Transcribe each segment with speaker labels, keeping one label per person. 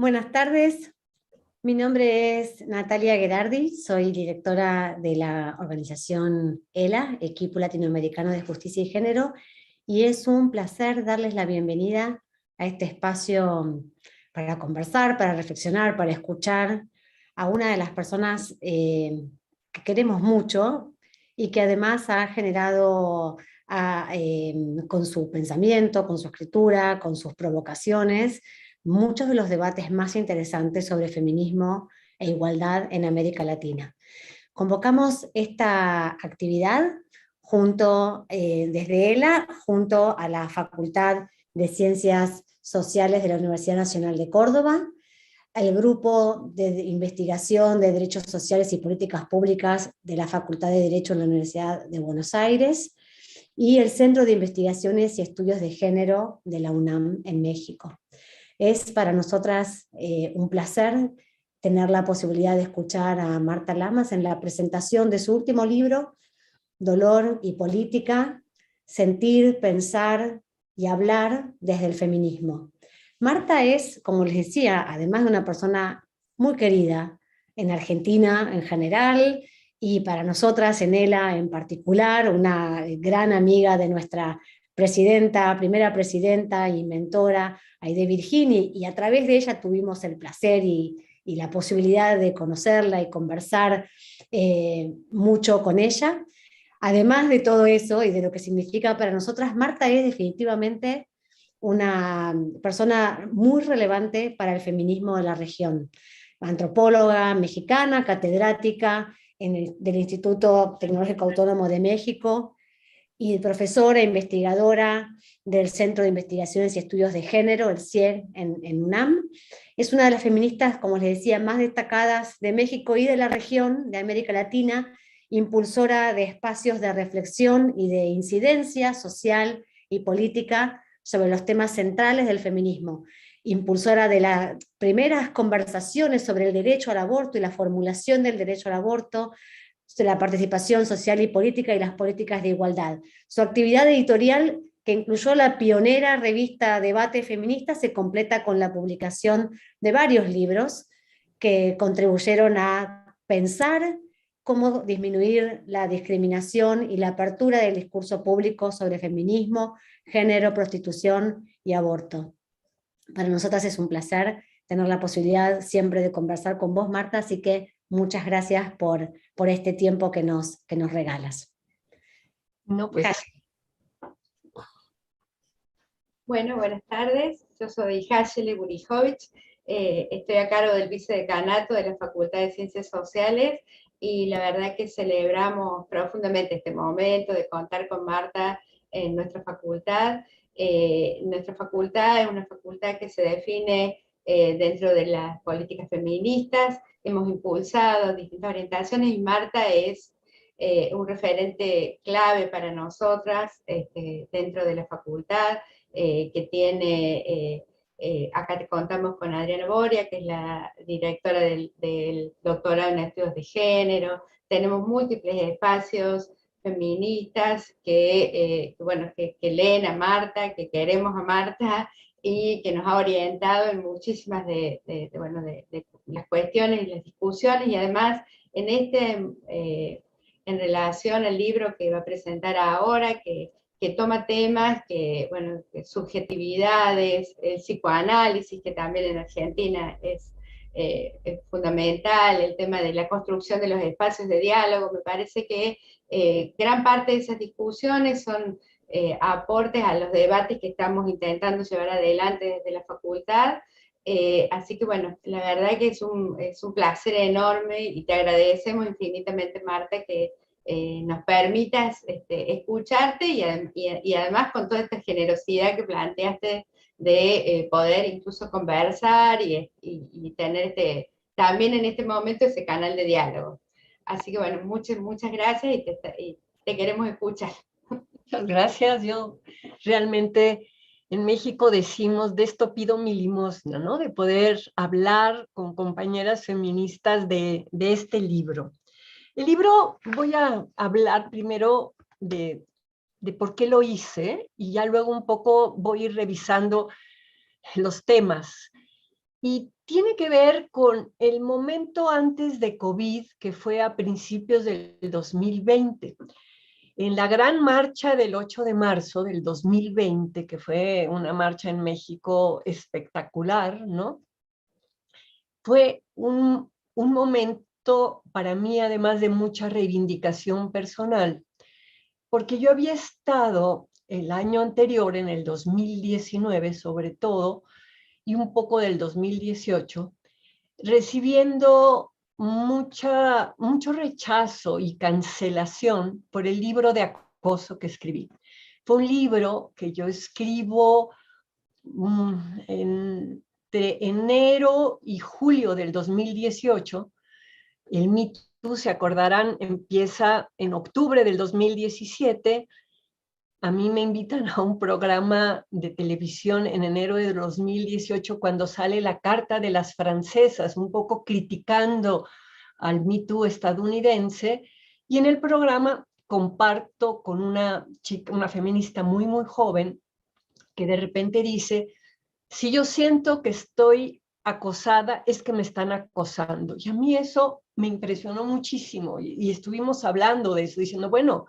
Speaker 1: Buenas tardes, mi nombre es Natalia Gherardi, soy directora de la organización ELA, Equipo Latinoamericano de Justicia y Género, y es un placer darles la bienvenida a este espacio para conversar, para reflexionar, para escuchar a una de las personas que queremos mucho y que además ha generado con su pensamiento, con su escritura, con sus provocaciones, muchos de los debates más interesantes sobre feminismo e igualdad en América Latina. Convocamos esta actividad desde ELA, junto a la Facultad de Ciencias Sociales de la Universidad Nacional de Córdoba, al Grupo de Investigación de Derechos Sociales y Políticas Públicas de la Facultad de Derecho en la Universidad de Buenos Aires, y el Centro de Investigaciones y Estudios de Género de la UNAM en México. Es para nosotras un placer tener la posibilidad de escuchar a Marta Lamas en la presentación de su último libro, Dolor y Política, Sentir, Pensar y Hablar desde el Feminismo. Marta es, como les decía, además de una persona muy querida en Argentina en general, y para nosotras en ELA en particular, una gran amiga de nuestra primera presidenta y mentora, Aide Virgini, y a través de ella tuvimos el placer y la posibilidad de conocerla y conversar mucho con ella. Además de todo eso y de lo que significa para nosotras, Marta es definitivamente una persona muy relevante para el feminismo de la región. Antropóloga mexicana, catedrática del Instituto Tecnológico Autónomo de México, y profesora e investigadora del Centro de Investigaciones y Estudios de Género, el CIEG, en UNAM. Es una de las feministas, como les decía, más destacadas de México y de la región de América Latina, impulsora de espacios de reflexión y de incidencia social y política sobre los temas centrales del feminismo, impulsora de las primeras conversaciones sobre el derecho al aborto y la formulación del derecho al aborto, de la participación social y política y las políticas de igualdad. Su actividad editorial, que incluyó la pionera revista Debate Feminista, se completa con la publicación de varios libros que contribuyeron a pensar cómo disminuir la discriminación y la apertura del discurso público sobre feminismo, género, prostitución y aborto. Para nosotras es un placer tener la posibilidad siempre de conversar con vos, Marta, así que muchas gracias por este tiempo que nos regalas.
Speaker 2: No, pues. Bueno, buenas tardes. Yo soy Hashele Burijovich. Estoy a cargo del vicedecanato de la Facultad de Ciencias Sociales y la verdad que celebramos profundamente este momento de contar con Marta en nuestra facultad. Nuestra facultad es una facultad que se define dentro de las políticas feministas. Hemos impulsado distintas orientaciones y Marta es un referente clave para nosotras dentro de la facultad. Que tiene, acá te contamos con Adriana Boria, que es la directora del doctorado en estudios de género. Tenemos múltiples espacios feministas que leen a Marta, que queremos a Marta y que nos ha orientado en muchísimas de las cuestiones y las discusiones, y además en relación al libro que va a presentar ahora, que toma temas subjetividades, el psicoanálisis, que también en Argentina es fundamental, el tema de la construcción de los espacios de diálogo. Me parece que gran parte de esas discusiones son aportes a los debates que estamos intentando llevar adelante desde la facultad. Así que bueno, la verdad que es un placer enorme y te agradecemos infinitamente, Marta, que nos permitas escucharte y además con toda esta generosidad que planteaste de poder incluso conversar y tener también en este momento ese canal de diálogo. Así que bueno, muchas gracias y te queremos escuchar.
Speaker 3: Muchas gracias. Yo realmente en México decimos, de esto pido mi limosna, ¿no? De poder hablar con compañeras feministas de este libro. El libro, voy a hablar primero de por qué lo hice y ya luego un poco voy a ir revisando los temas. y tiene que ver con el momento antes de COVID, que fue a principios del 2020. En la gran marcha del 8 de marzo del 2020, que fue una marcha en México espectacular, ¿no? Fue un momento para mí, además de mucha reivindicación personal, porque yo había estado el año anterior, en el 2019 sobre todo, y un poco del 2018, recibiendo mucho rechazo y cancelación por el libro de acoso que escribí. Fue un libro que yo escribo entre enero y julio del 2018. El Me Too, se acordarán, empieza en octubre del 2017. A mí me invitan a un programa de televisión en enero de 2018 cuando sale la Carta de las Francesas, un poco criticando al Me Too estadounidense, y en el programa comparto con una chica, una feminista muy, muy joven, que de repente dice: si yo siento que estoy acosada, es que me están acosando. Y a mí eso me impresionó muchísimo, y estuvimos hablando de eso, diciendo, bueno,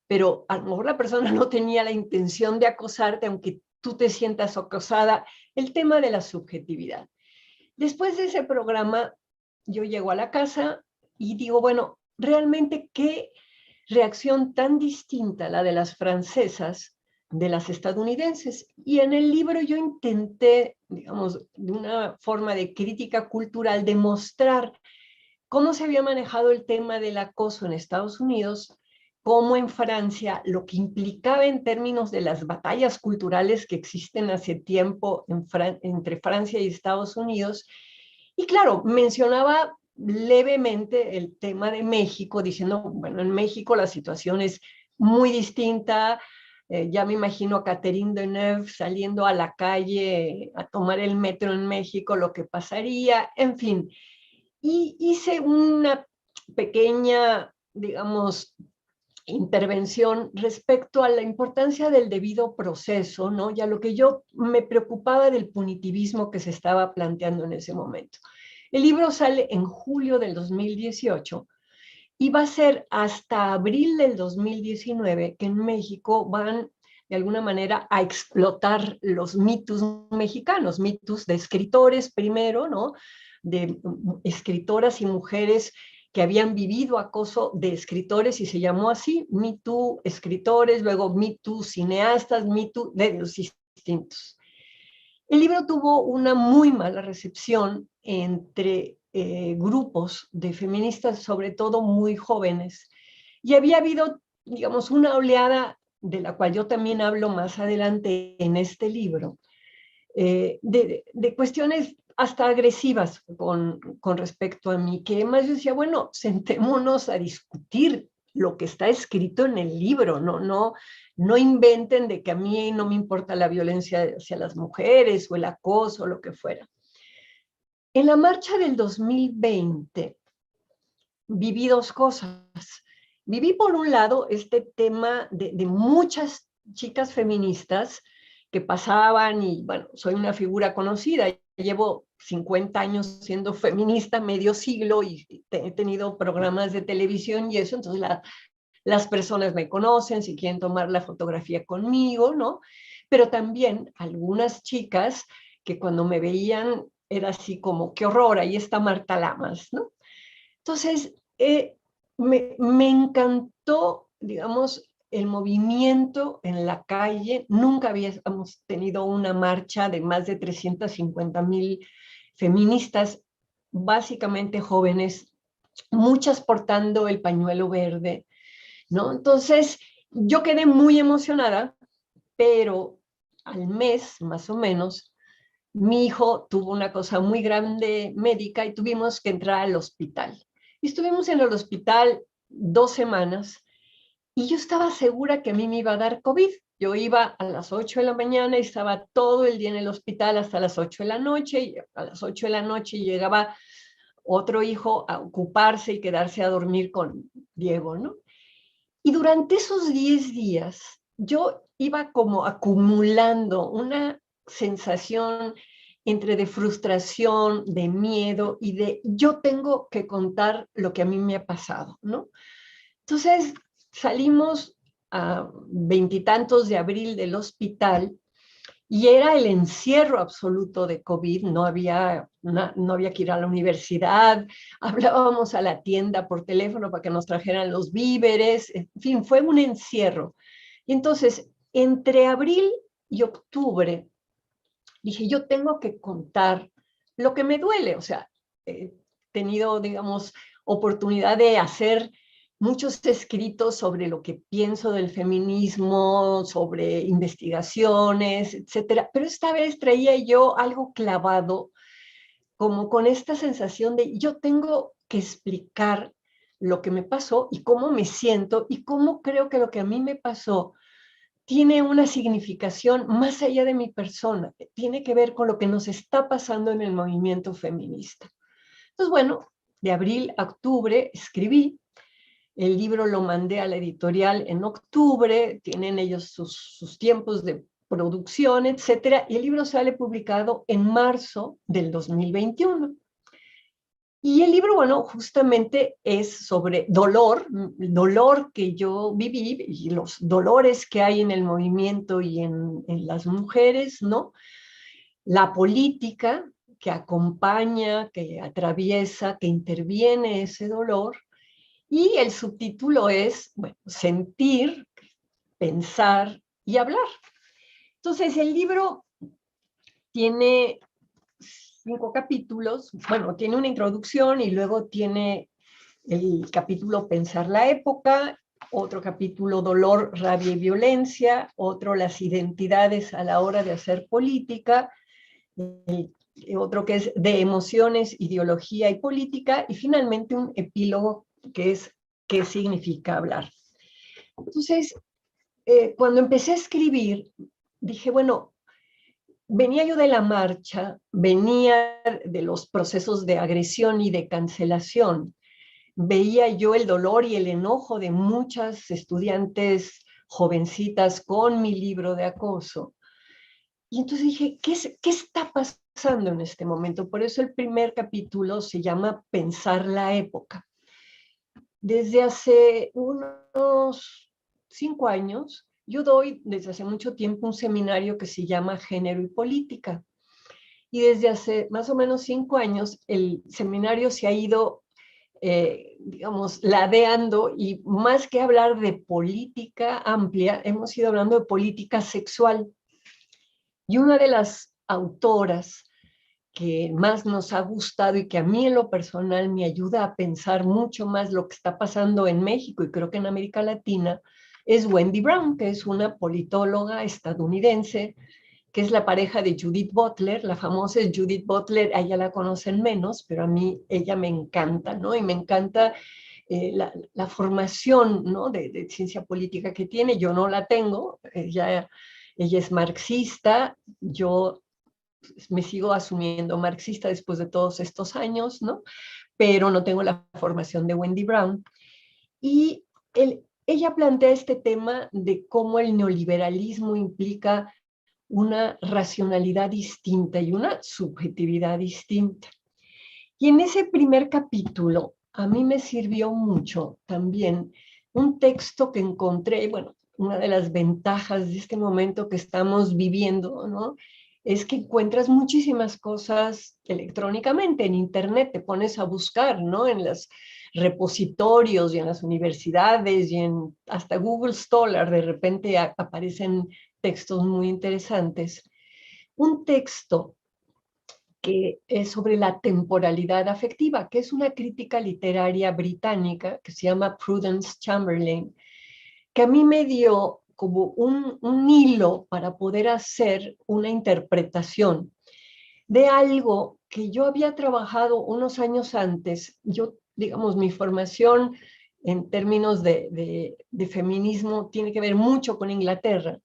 Speaker 3: pero a lo mejor la persona no tenía la intención de acosarte, aunque tú te sientas acosada. El tema de la subjetividad. Después de ese programa, yo llego a la casa y digo, bueno, realmente qué reacción tan distinta la de las francesas de las estadounidenses. Y en el libro yo intenté, digamos, de una forma de crítica cultural, demostrar cómo se había manejado el tema del acoso en Estados Unidos, cómo en Francia, lo que implicaba en términos de las batallas culturales que existen hace tiempo entre Francia y Estados Unidos. Y claro, mencionaba levemente el tema de México, diciendo, bueno, en México la situación es muy distinta. Ya me imagino a Catherine Deneuve saliendo a la calle a tomar el metro en México, lo que pasaría, en fin. Y hice una pequeña, digamos, intervención respecto a la importancia del debido proceso, ¿no? Y a lo que yo me preocupaba del punitivismo que se estaba planteando en ese momento. El libro sale en julio del 2018 y va a ser hasta abril del 2019 que en México van de alguna manera a explotar los mitos mexicanos, mitos de escritores primero, ¿no? De escritoras y mujeres que habían vivido acoso de escritores, y se llamó así, Me Too escritores, luego Me Too cineastas, Me Too de los distintos. El libro tuvo una muy mala recepción entre grupos de feministas, sobre todo muy jóvenes, y había habido, digamos, una oleada de la cual yo también hablo más adelante en este libro, de cuestiones hasta agresivas con respecto a mí, que más yo decía, bueno, sentémonos a discutir lo que está escrito en el libro, no inventen de que a mí no me importa la violencia hacia las mujeres o el acoso o lo que fuera. En la marcha del 2020 viví dos cosas. Viví por un lado este tema de muchas chicas feministas que pasaban, y bueno, soy una figura conocida, llevo 50 años siendo feminista, medio siglo, y he tenido programas de televisión y eso, entonces las personas me conocen, si quieren tomar la fotografía conmigo, ¿no? Pero también algunas chicas que cuando me veían era así como, qué horror, ahí está Marta Lamas, ¿no? Entonces, me encantó, digamos, el movimiento en la calle. Nunca habíamos tenido una marcha de más de 350,000 feministas, básicamente jóvenes, muchas portando el pañuelo verde, ¿no? Entonces, yo quedé muy emocionada, pero al mes, más o menos, mi hijo tuvo una cosa muy grande médica y tuvimos que entrar al hospital. Y estuvimos en el hospital 2 semanas y yo estaba segura que a mí me iba a dar COVID. Yo iba a las 8 de la mañana y estaba todo el día en el hospital hasta las 8 de la noche, y a las 8 de la noche llegaba otro hijo a ocuparse y quedarse a dormir con Diego, ¿no? Y durante esos 10 días yo iba como acumulando una sensación entre de frustración, de miedo y de yo tengo que contar lo que a mí me ha pasado, ¿no? Entonces salimos a 20 de abril del hospital y era el encierro absoluto de COVID, no había que ir a la universidad, hablábamos a la tienda por teléfono para que nos trajeran los víveres, en fin, fue un encierro. Y entonces, entre abril y octubre, dije, yo tengo que contar lo que me duele, o sea, he tenido, digamos, oportunidad de hacer muchos escritos sobre lo que pienso del feminismo, sobre investigaciones, etcétera, pero esta vez traía yo algo clavado, como con esta sensación de yo tengo que explicar lo que me pasó y cómo me siento y cómo creo que lo que a mí me pasó tiene una significación más allá de mi persona, tiene que ver con lo que nos está pasando en el movimiento feminista. Entonces, bueno, de abril a octubre escribí, el libro lo mandé a la editorial en octubre, tienen ellos sus tiempos de producción, etcétera, y el libro sale publicado en marzo del 2021. Y el libro, bueno, justamente es sobre dolor, el dolor que yo viví y los dolores que hay en el movimiento y en las mujeres, ¿no? La política que acompaña, que atraviesa, que interviene ese dolor. Y el subtítulo es, bueno, sentir, pensar y hablar. Entonces, el libro tiene 5 capítulos, bueno, tiene una introducción y luego tiene el capítulo Pensar la época, otro capítulo Dolor, rabia y violencia, otro Las identidades a la hora de hacer política, otro que es De emociones, ideología y política, y finalmente un epílogo que es ¿Qué significa hablar? Entonces, cuando empecé a escribir, dije, bueno, venía yo de la marcha, venía de los procesos de agresión y de cancelación, veía yo el dolor y el enojo de muchas estudiantes jovencitas con mi libro de acoso. Y entonces dije, ¿qué está pasando en este momento? Por eso el primer capítulo se llama Pensar la época. Desde hace unos 5 años, yo doy desde hace mucho tiempo un seminario que se llama Género y Política. Y desde hace más o menos 5 años, el seminario se ha ido, digamos, ladeando y más que hablar de política amplia, hemos ido hablando de política sexual. Y una de las autoras que más nos ha gustado y que a mí en lo personal me ayuda a pensar mucho más lo que está pasando en México y creo que en América Latina, es Wendy Brown, que es una politóloga estadounidense, que es la pareja de Judith Butler. La famosa es Judith Butler, a ella la conocen menos, pero a mí ella me encanta, ¿no? Y me encanta la formación, ¿no? de ciencia política que tiene. Yo no la tengo, ella es marxista, yo me sigo asumiendo marxista después de todos estos años, ¿no? Pero no tengo la formación de Wendy Brown. Y ella plantea este tema de cómo el neoliberalismo implica una racionalidad distinta y una subjetividad distinta. Y en ese primer capítulo, a mí me sirvió mucho también un texto que encontré, bueno, una de las ventajas de este momento que estamos viviendo, ¿no? Es que encuentras muchísimas cosas electrónicamente, en internet, te pones a buscar, ¿no? En los repositorios y en las universidades y en hasta Google Scholar de repente aparecen textos muy interesantes. Un texto que es sobre la temporalidad afectiva, que es una crítica literaria británica que se llama Prudence Chamberlain, que a mí me dio como un hilo para poder hacer una interpretación de algo que yo había trabajado unos años antes. Yo, digamos, mi formación en términos de feminismo tiene que ver mucho con Inglaterra.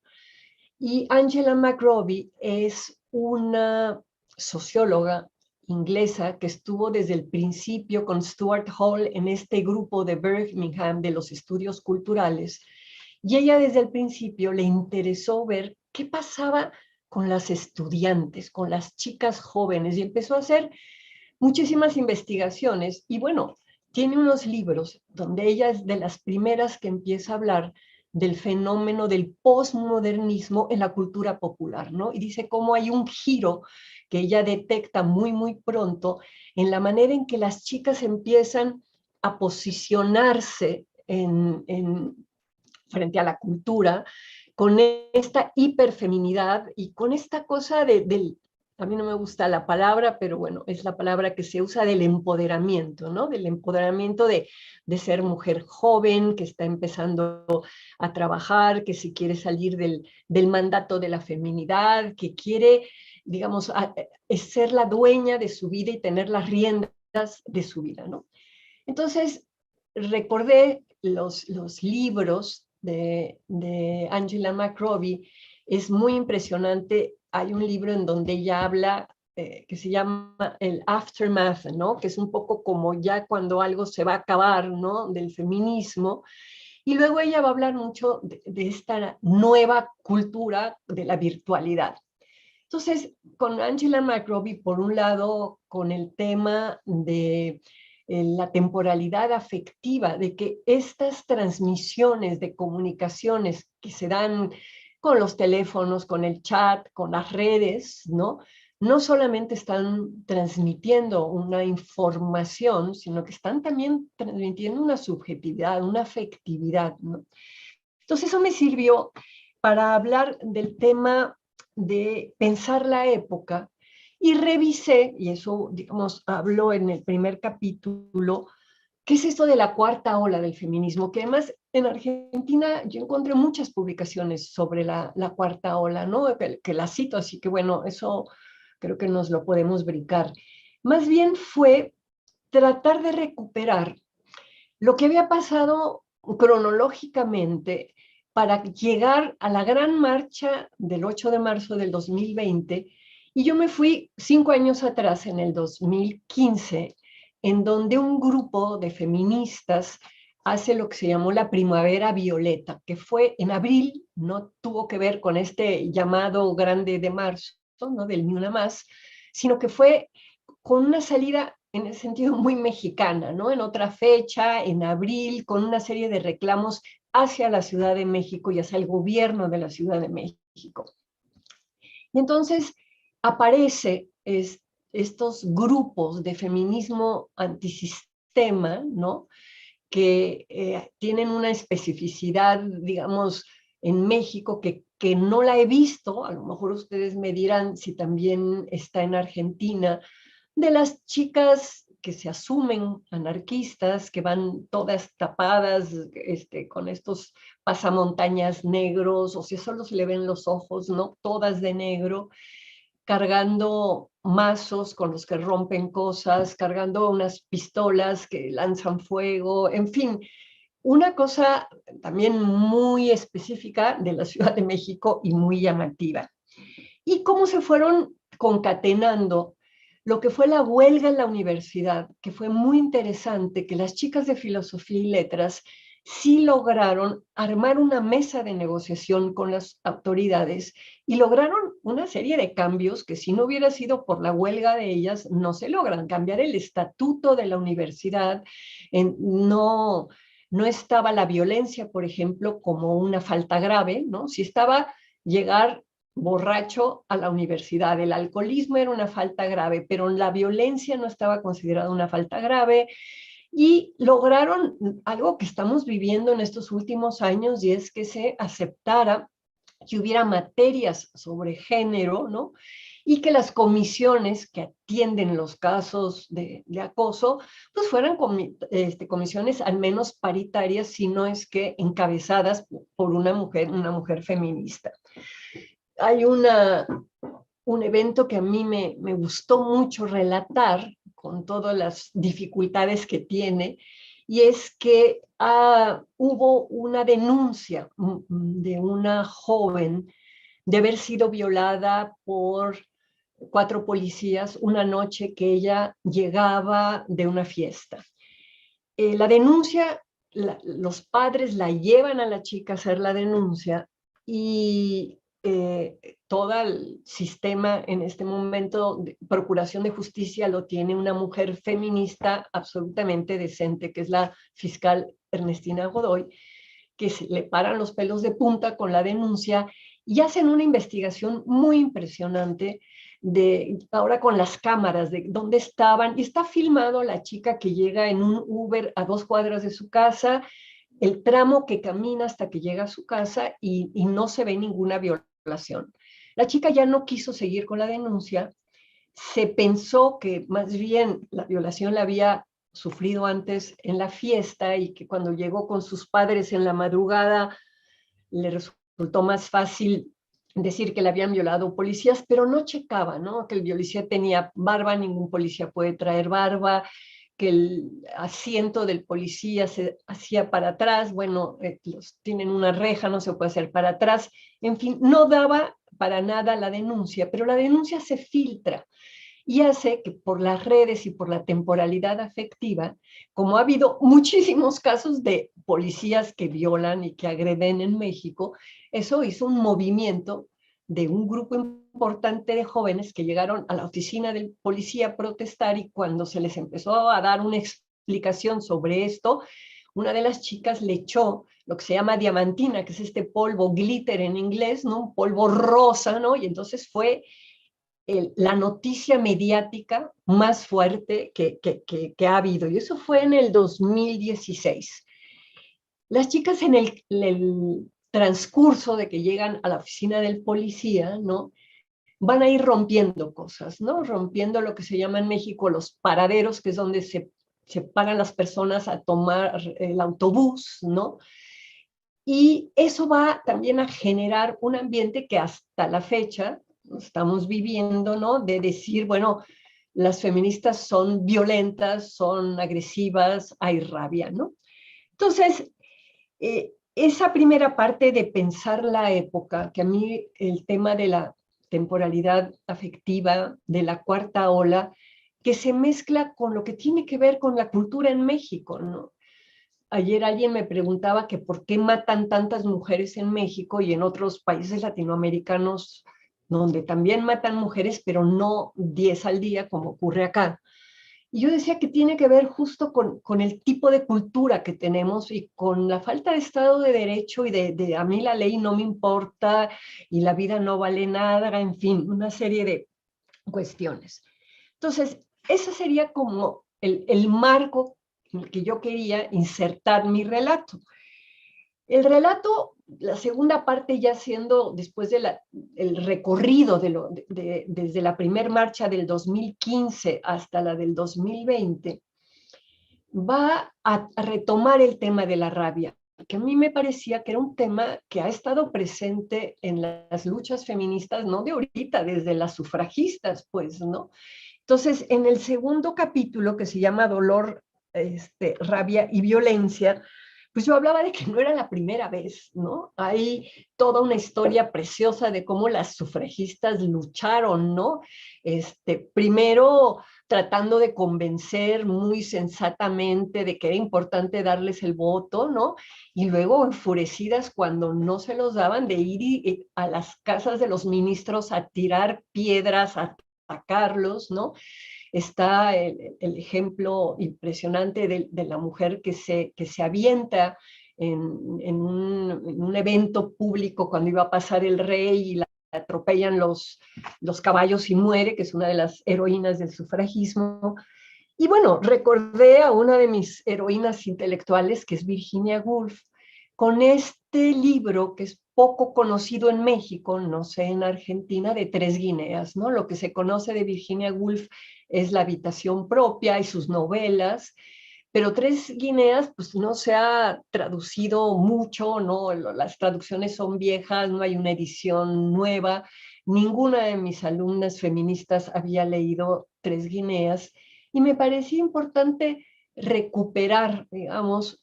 Speaker 3: Y Angela McRobbie es una socióloga inglesa que estuvo desde el principio con Stuart Hall en este grupo de Birmingham de los estudios culturales. Y ella desde el principio le interesó ver qué pasaba con las estudiantes, con las chicas jóvenes, y empezó a hacer muchísimas investigaciones. Y bueno, tiene unos libros donde ella es de las primeras que empieza a hablar del fenómeno del posmodernismo en la cultura popular, ¿no? Y dice cómo hay un giro que ella detecta muy, muy pronto en la manera en que las chicas empiezan a posicionarse frente a la cultura, con esta hiperfeminidad y con esta cosa del, a mí no me gusta la palabra, pero bueno, es la palabra que se usa del empoderamiento, ¿no? Del empoderamiento de ser mujer joven, que está empezando a trabajar, que se quiere salir del mandato de la feminidad, que quiere, digamos, ser la dueña de su vida y tener las riendas de su vida, ¿no? Entonces, recordé los libros de Angela McRobbie. Es muy impresionante. Hay un libro en donde ella habla que se llama el aftermath, ¿no? Que es un poco como ya cuando algo se va a acabar, ¿no? Del feminismo. Y luego ella va a hablar mucho de esta nueva cultura de la virtualidad. Entonces, con Angela McRobbie, por un lado, con el tema de la temporalidad afectiva, de que estas transmisiones de comunicaciones que se dan con los teléfonos, con el chat, con las redes, ¿no? No solamente están transmitiendo una información, sino que están también transmitiendo una subjetividad, una afectividad, ¿no? Entonces eso me sirvió para hablar del tema de pensar la época y revisé, y eso, digamos, habló en el primer capítulo, qué es esto de la cuarta ola del feminismo, que además en Argentina yo encontré muchas publicaciones sobre la cuarta ola, ¿no? Que la cito, así que bueno, eso creo que nos lo podemos brincar. Más bien fue tratar de recuperar lo que había pasado cronológicamente para llegar a la gran marcha del 8 de marzo del 2020, y yo me fui 5 años atrás, en el 2015, en donde un grupo de feministas hace lo que se llamó la Primavera Violeta, que fue en abril, no tuvo que ver con este llamado grande de marzo, ¿no? Del Ni Una Más, sino que fue con una salida en el sentido muy mexicana, ¿no? En otra fecha, en abril, con una serie de reclamos hacia la Ciudad de México y hacia el gobierno de la Ciudad de México. Y entonces aparece estos grupos de feminismo antisistema, ¿no? Que tienen una especificidad, digamos, en México que no la he visto, a lo mejor ustedes me dirán si también está en Argentina, de las chicas que se asumen anarquistas, que van todas tapadas con estos pasamontañas negros, o si solo se le ven los ojos, ¿no? Todas de negro, cargando mazos con los que rompen cosas, cargando unas pistolas que lanzan fuego, en fin, una cosa también muy específica de la Ciudad de México y muy llamativa. Y cómo se fueron concatenando lo que fue la huelga en la universidad, que fue muy interesante, que las chicas de filosofía y letras sí lograron armar una mesa de negociación con las autoridades y lograron una serie de cambios que si no hubiera sido por la huelga de ellas, no se logran. Cambiar el estatuto de la universidad, no estaba la violencia, por ejemplo, como una falta grave, ¿no? Si estaba llegar borracho a la universidad. El alcoholismo era una falta grave, pero la violencia no estaba considerada una falta grave, y lograron algo que estamos viviendo en estos últimos años, y es que se aceptara que hubiera materias sobre género, ¿no? Y que las comisiones que atienden los casos de acoso, pues fueran comisiones al menos paritarias, si no es que encabezadas por una mujer feminista. Hay un evento que a mí me gustó mucho relatar, con todas las dificultades que tiene, y es que hubo una denuncia de una joven de haber sido violada por 4 policías una noche que ella llegaba de una fiesta. La denuncia, los padres la llevan a la chica a hacer la denuncia, y todo el sistema en este momento de procuración de justicia lo tiene una mujer feminista absolutamente decente, que es la fiscal Ernestina Godoy, que se le paran los pelos de punta con la denuncia y hacen una investigación muy impresionante ahora con las cámaras de dónde estaban, y está filmado la chica que llega en un Uber a 2 cuadras de su casa, el tramo que camina hasta que llega a su casa y no se ve ninguna violación. La chica ya no quiso seguir con la denuncia, se pensó que más bien la violación la había sufrido antes en la fiesta y que cuando llegó con sus padres en la madrugada le resultó más fácil decir que le habían violado policías, pero no checaba, ¿no? Que el policía tenía barba, ningún policía puede traer barba, que el asiento del policía se hacía para atrás, bueno, tienen una reja, no se puede hacer para atrás, en fin, no daba para nada la denuncia, pero la denuncia se filtra y hace que por las redes y por la temporalidad afectiva, como ha habido muchísimos casos de policías que violan y que agreden en México, eso hizo un movimiento de un grupo importante de jóvenes que llegaron a la oficina del policía a protestar, y cuando se les empezó a dar una explicación sobre esto, una de las chicas le echó lo que se llama diamantina, que es este polvo glitter en inglés, ¿no? Un polvo rosa, ¿no? Y entonces fue la noticia mediática más fuerte que ha habido, y eso fue en el 2016. Las chicas en el transcurso de que llegan a la oficina del policía, ¿no? Van a ir rompiendo cosas, ¿no? Rompiendo lo que se llama en México los paraderos, que es donde se paran las personas a tomar el autobús, ¿no? Y eso va también a generar un ambiente que hasta la fecha estamos viviendo, ¿no? De decir, bueno, las feministas son violentas, son agresivas, hay rabia, ¿no? Entonces, esa primera parte de pensar la época, que a mí el tema de la temporalidad afectiva, de la cuarta ola, que se mezcla con lo que tiene que ver con la cultura en México, ¿no? Ayer alguien me preguntaba que por qué matan tantas mujeres en México y en otros países latinoamericanos donde también matan mujeres, pero no 10 al día como ocurre acá. Y yo decía que tiene que ver justo con el tipo de cultura que tenemos y con la falta de Estado de Derecho y de a mí la ley no me importa y la vida no vale nada, en fin, una serie de cuestiones. Entonces, ese sería como el marco en el que yo quería insertar mi relato. El relato, la segunda parte ya siendo después del recorrido desde la primera marcha del 2015 hasta la del 2020, va a retomar el tema de la rabia, que a mí me parecía que era un tema que ha estado presente en las luchas feministas, no de ahorita, desde las sufragistas, pues, ¿no? Entonces, en el segundo capítulo, que se llama Dolor, Rabia y Violencia, pues yo hablaba de que no era la primera vez, ¿no? Hay toda una historia preciosa de cómo las sufragistas lucharon, ¿no? Primero tratando de convencer muy sensatamente de que era importante darles el voto, ¿no? Y luego enfurecidas cuando no se los daban, de ir a las casas de los ministros a tirar piedras, a atacarlos, ¿no? Está el ejemplo impresionante de la mujer que se avienta en un evento público cuando iba a pasar el rey y la atropellan los caballos y muere, que es una de las heroínas del sufragismo. Y bueno, recordé a una de mis heroínas intelectuales, que es Virginia Woolf, con este libro que es poco conocido en México, no sé, en Argentina, de Tres Guineas, ¿no? Lo que se conoce de Virginia Woolf es La habitación propia y sus novelas, pero Tres Guineas pues no se ha traducido mucho, ¿no? Las traducciones son viejas, no hay una edición nueva, ninguna de mis alumnas feministas había leído Tres Guineas, y me parecía importante recuperar, digamos,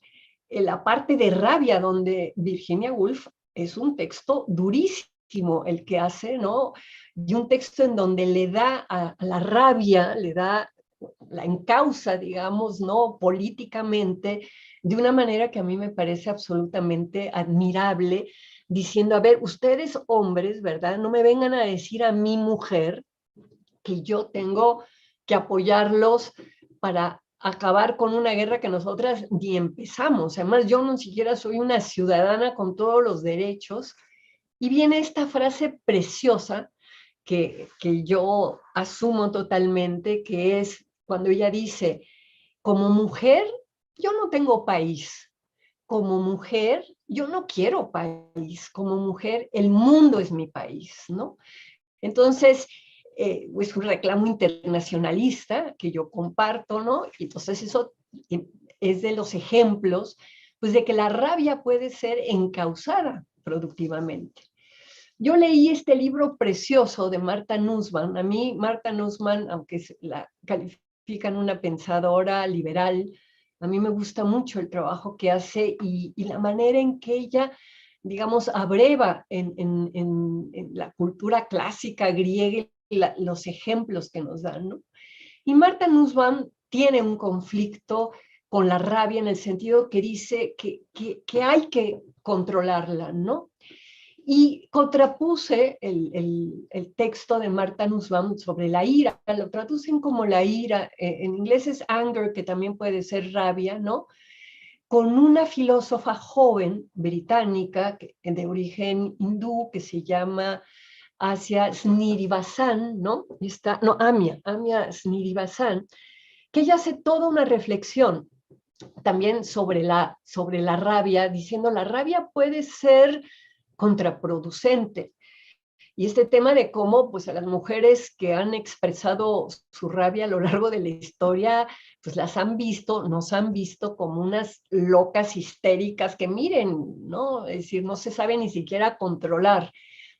Speaker 3: la parte de rabia, donde Virginia Woolf es un texto durísimo el que hace, ¿no? Y un texto en donde le da a la rabia, le da la encausa, digamos, ¿no? Políticamente, de una manera que a mí me parece absolutamente admirable, diciendo, a ver, ustedes hombres, ¿verdad? No me vengan a decir a mi mujer que yo tengo que apoyarlos para acabar con una guerra que nosotras ni empezamos. Además, yo no siquiera soy una ciudadana con todos los derechos. Y viene esta frase preciosa que yo asumo totalmente, que es cuando ella dice, como mujer, yo no tengo país. Como mujer, yo no quiero país. Como mujer, el mundo es mi país, ¿no? Entonces, es un reclamo internacionalista que yo comparto, ¿no? Y entonces eso es de los ejemplos, pues de que la rabia puede ser encauzada productivamente. Yo leí este libro precioso de Martha Nussbaum. A mí, Martha Nussbaum, aunque la califican una pensadora liberal, a mí me gusta mucho el trabajo que hace y la manera en que ella, digamos, abreva en la cultura clásica griega los ejemplos que nos dan, ¿no? Y Martha Nussbaum tiene un conflicto con la rabia en el sentido que dice que hay que controlarla, ¿no? Y contrapuse el texto de Martha Nussbaum sobre la ira, lo traducen como la ira, en inglés es anger, que también puede ser rabia, ¿no? Con una filósofa joven británica de origen hindú que se llama Asia Srinivasan, ¿no? Amia Srinivasan, que ella hace toda una reflexión también sobre la rabia, diciendo la rabia puede ser contraproducente. Y este tema de cómo pues a las mujeres que han expresado su rabia a lo largo de la historia, pues las han visto, nos han visto como unas locas histéricas que miren, ¿no? Es decir, no se sabe ni siquiera controlar.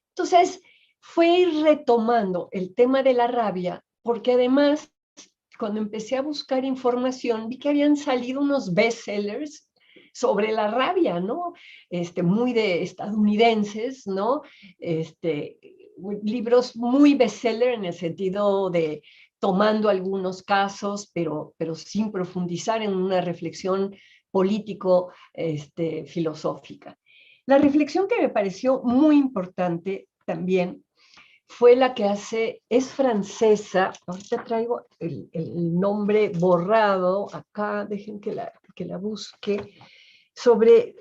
Speaker 3: Entonces, fue ir retomando el tema de la rabia, porque además, cuando empecé a buscar información, vi que habían salido unos bestsellers sobre la rabia, ¿no? Muy de estadounidenses, ¿no? Libros muy bestseller en el sentido de tomando algunos casos, pero sin profundizar en una reflexión político-filosófica. La reflexión que me pareció muy importante también fue la que es francesa, ahorita traigo el nombre borrado acá, dejen que la busque, sobre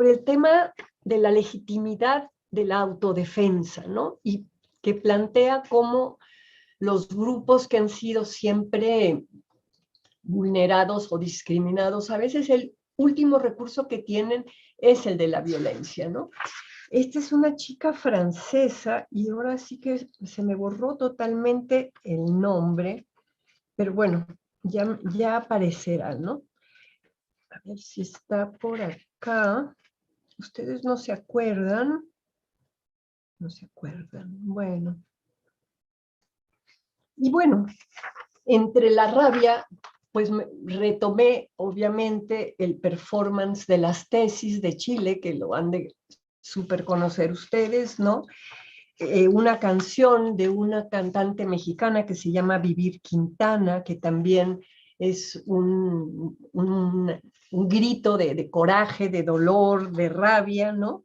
Speaker 3: el tema de la legitimidad de la autodefensa, ¿no? Y que plantea cómo los grupos que han sido siempre vulnerados o discriminados, a veces el último recurso que tienen es el de la violencia, ¿no? Esta es una chica francesa y ahora sí que se me borró totalmente el nombre, pero bueno, ya aparecerá, ¿no? A ver si está por acá. ¿Ustedes no se acuerdan? No se acuerdan. Bueno. Y bueno, entre la rabia, pues retomé obviamente el performance de las tesis de Chile, que lo han de súper conocer ustedes, ¿no? Una canción de una cantante mexicana que se llama Vivir Quintana, que también es un grito de coraje, de dolor, de rabia, ¿no?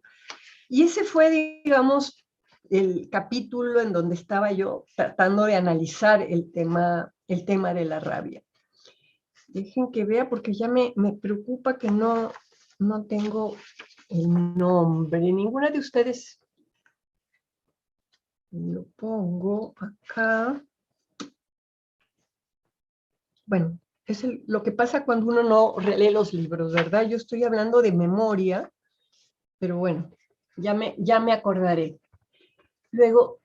Speaker 3: Y ese fue, digamos, el capítulo en donde estaba yo tratando de analizar el tema de la rabia. Dejen que vea porque ya me preocupa que no tengo el nombre. Ninguna de ustedes lo pongo acá. Bueno, es lo que pasa cuando uno no relee los libros, ¿verdad? Yo estoy hablando de memoria, pero bueno, ya me acordaré. Luego,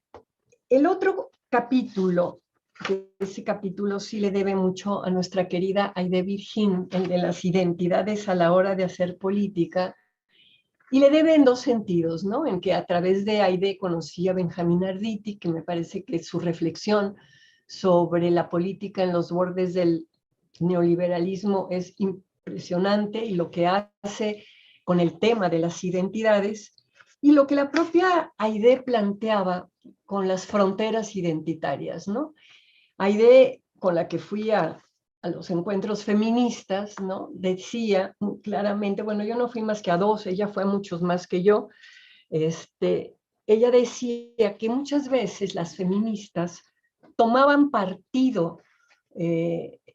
Speaker 3: el otro capítulo, que ese capítulo sí le debe mucho a nuestra querida Aide Virgin, el de las identidades a la hora de hacer política, y le debe en dos sentidos, ¿no? En que a través de Aide conocí a Benjamín Arditi, que me parece que su reflexión sobre la política en los bordes del neoliberalismo es impresionante y lo que hace con el tema de las identidades y lo que la propia Aide planteaba con las fronteras identitarias, ¿no? Aide, con la que fui a los encuentros feministas, ¿no? Decía claramente, bueno, yo no fui más que a 2, ella fue a muchos más que yo, ella decía que muchas veces las feministas tomaban partido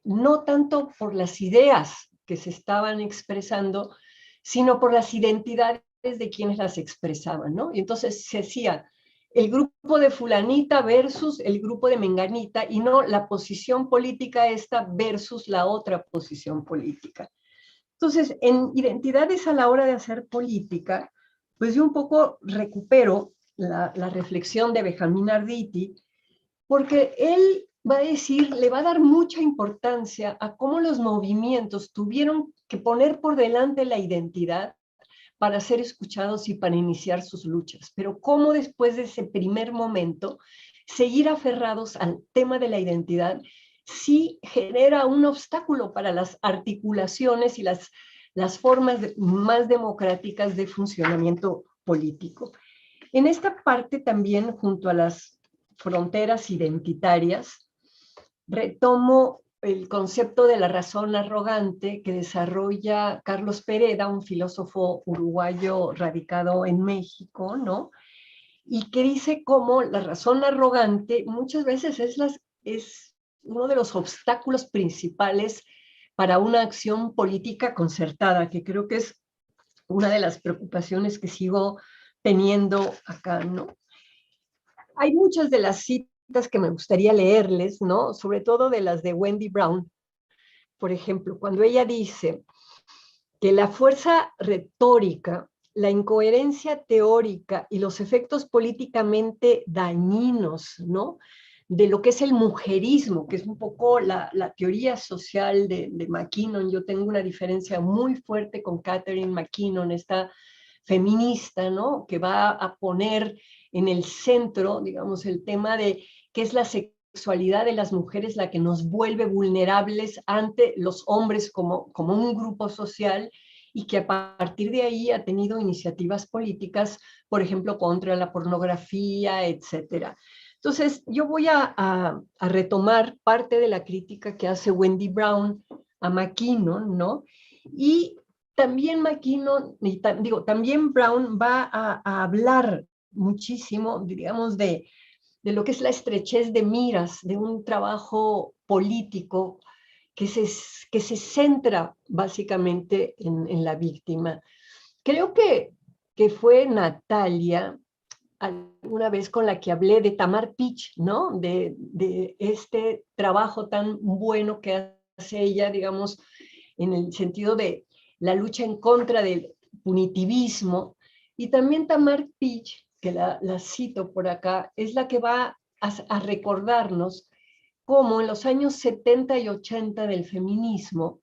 Speaker 3: no tanto por las ideas que se estaban expresando, sino por las identidades de quienes las expresaban, ¿no? Y entonces se decía el grupo de fulanita versus el grupo de menganita, y no la posición política esta versus la otra posición política. Entonces, en Identidades a la hora de hacer política, pues yo un poco recupero la reflexión de Benjamín Arditi, porque él va a decir, le va a dar mucha importancia a cómo los movimientos tuvieron que poner por delante la identidad para ser escuchados y para iniciar sus luchas, pero cómo después de ese primer momento seguir aferrados al tema de la identidad sí genera un obstáculo para las articulaciones y las formas más democráticas de funcionamiento político. En esta parte también, junto a las fronteras identitarias, retomo el concepto de la razón arrogante que desarrolla Carlos Pereda, un filósofo uruguayo radicado en México, ¿no? Y que dice cómo la razón arrogante muchas veces es uno de los obstáculos principales para una acción política concertada, que creo que es una de las preocupaciones que sigo teniendo acá, ¿no? Hay muchas de las citas que me gustaría leerles, ¿no? Sobre todo de las de Wendy Brown, por ejemplo, cuando ella dice que la fuerza retórica, la incoherencia teórica y los efectos políticamente dañinos, ¿no?, de lo que es el mujerismo, que es un poco la teoría social de McKinnon. Yo tengo una diferencia muy fuerte con Catherine McKinnon, esta feminista, ¿no?, que va a poner en el centro, digamos, el tema de qué es la sexualidad de las mujeres, la que nos vuelve vulnerables ante los hombres como un grupo social, y que a partir de ahí ha tenido iniciativas políticas, por ejemplo, contra la pornografía, etcétera. Entonces, yo voy a retomar parte de la crítica que hace Wendy Brown a McKinnon, ¿no? Y también McKinnon, también Brown va a hablar muchísimo, digamos, de lo que es la estrechez de miras de un trabajo político que se centra básicamente en la víctima. Creo que fue Natalia alguna vez con la que hablé de Tamar Pitch, ¿no? De este trabajo tan bueno que hace ella, digamos, en el sentido de la lucha en contra del punitivismo. Y también Tamar Pitch, que la cito por acá, es la que va a recordarnos cómo en los años 70 y 80 del feminismo,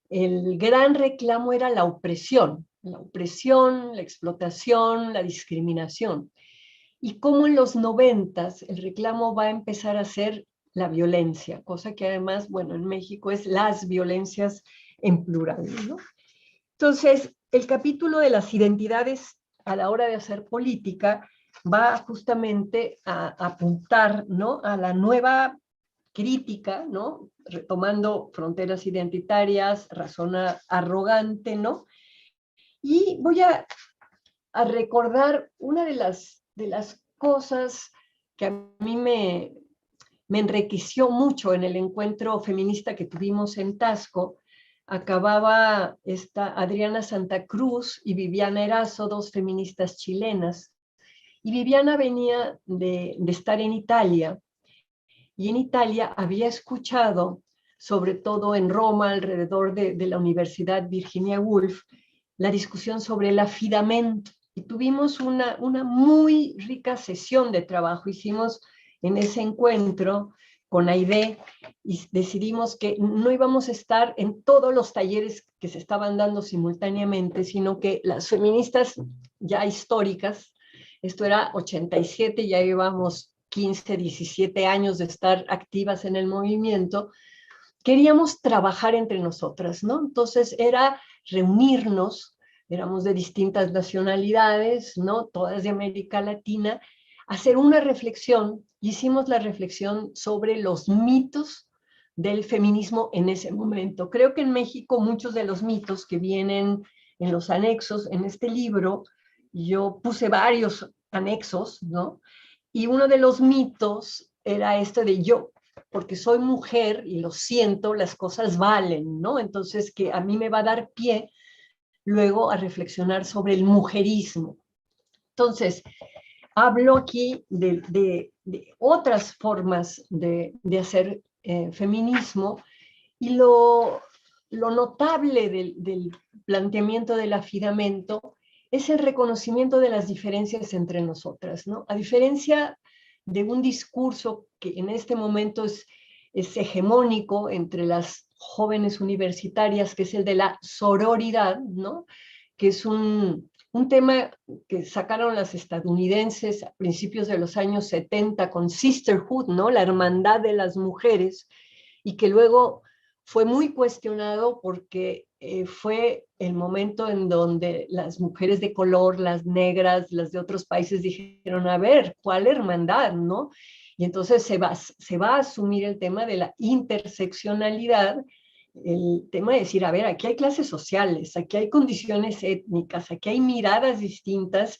Speaker 3: el gran reclamo era la opresión, la explotación, la discriminación. Y cómo en los 90 el reclamo va a empezar a ser la violencia, cosa que además, bueno, en México es las violencias en plural, ¿no? Entonces, el capítulo de las identidades a la hora de hacer política va justamente a apuntar, ¿no?, a la nueva crítica, ¿no?, retomando fronteras identitarias, razón arrogante, ¿no? Y voy a recordar una de las cosas que a mí me enriqueció mucho en el encuentro feminista que tuvimos en Taxco. Acababa Adriana Santa Cruz y Viviana Erazo, dos feministas chilenas, y Viviana venía de estar en Italia, y en Italia había escuchado, sobre todo en Roma, alrededor de la Universidad Virginia Woolf, la discusión sobre el affidamento, y tuvimos una muy rica sesión de trabajo. Hicimos en ese encuentro con Aide y decidimos que no íbamos a estar en todos los talleres que se estaban dando simultáneamente, sino que las feministas ya históricas, esto era 87, ya llevamos 15, 17 años de estar activas en el movimiento, queríamos trabajar entre nosotras, ¿no? Entonces era reunirnos, éramos de distintas nacionalidades, ¿no?, todas de América Latina, hacer una reflexión. Hicimos la reflexión sobre los mitos del feminismo en ese momento. Creo que en México muchos de los mitos que vienen en los anexos en este libro yo puse varios anexos, ¿no? Y uno de los mitos era este de yo, porque soy mujer y lo siento, las cosas valen, ¿no? Entonces, que a mí me va a dar pie luego a reflexionar sobre el mujerismo. Entonces, hablo aquí de otras formas de hacer feminismo, y lo notable del planteamiento del afidamento es el reconocimiento de las diferencias entre nosotras, ¿no? A diferencia de un discurso que en este momento es hegemónico entre las jóvenes universitarias, que es el de la sororidad, ¿no? Que es un tema que sacaron las estadounidenses a principios de los años 70 con Sisterhood, ¿no? La hermandad de las mujeres, y que luego fue muy cuestionado porque fue el momento en donde las mujeres de color, las negras, las de otros países dijeron, a ver, ¿cuál hermandad, no? Y entonces se va a asumir el tema de la interseccionalidad, el tema de decir, a ver, aquí hay clases sociales, aquí hay condiciones étnicas, aquí hay miradas distintas,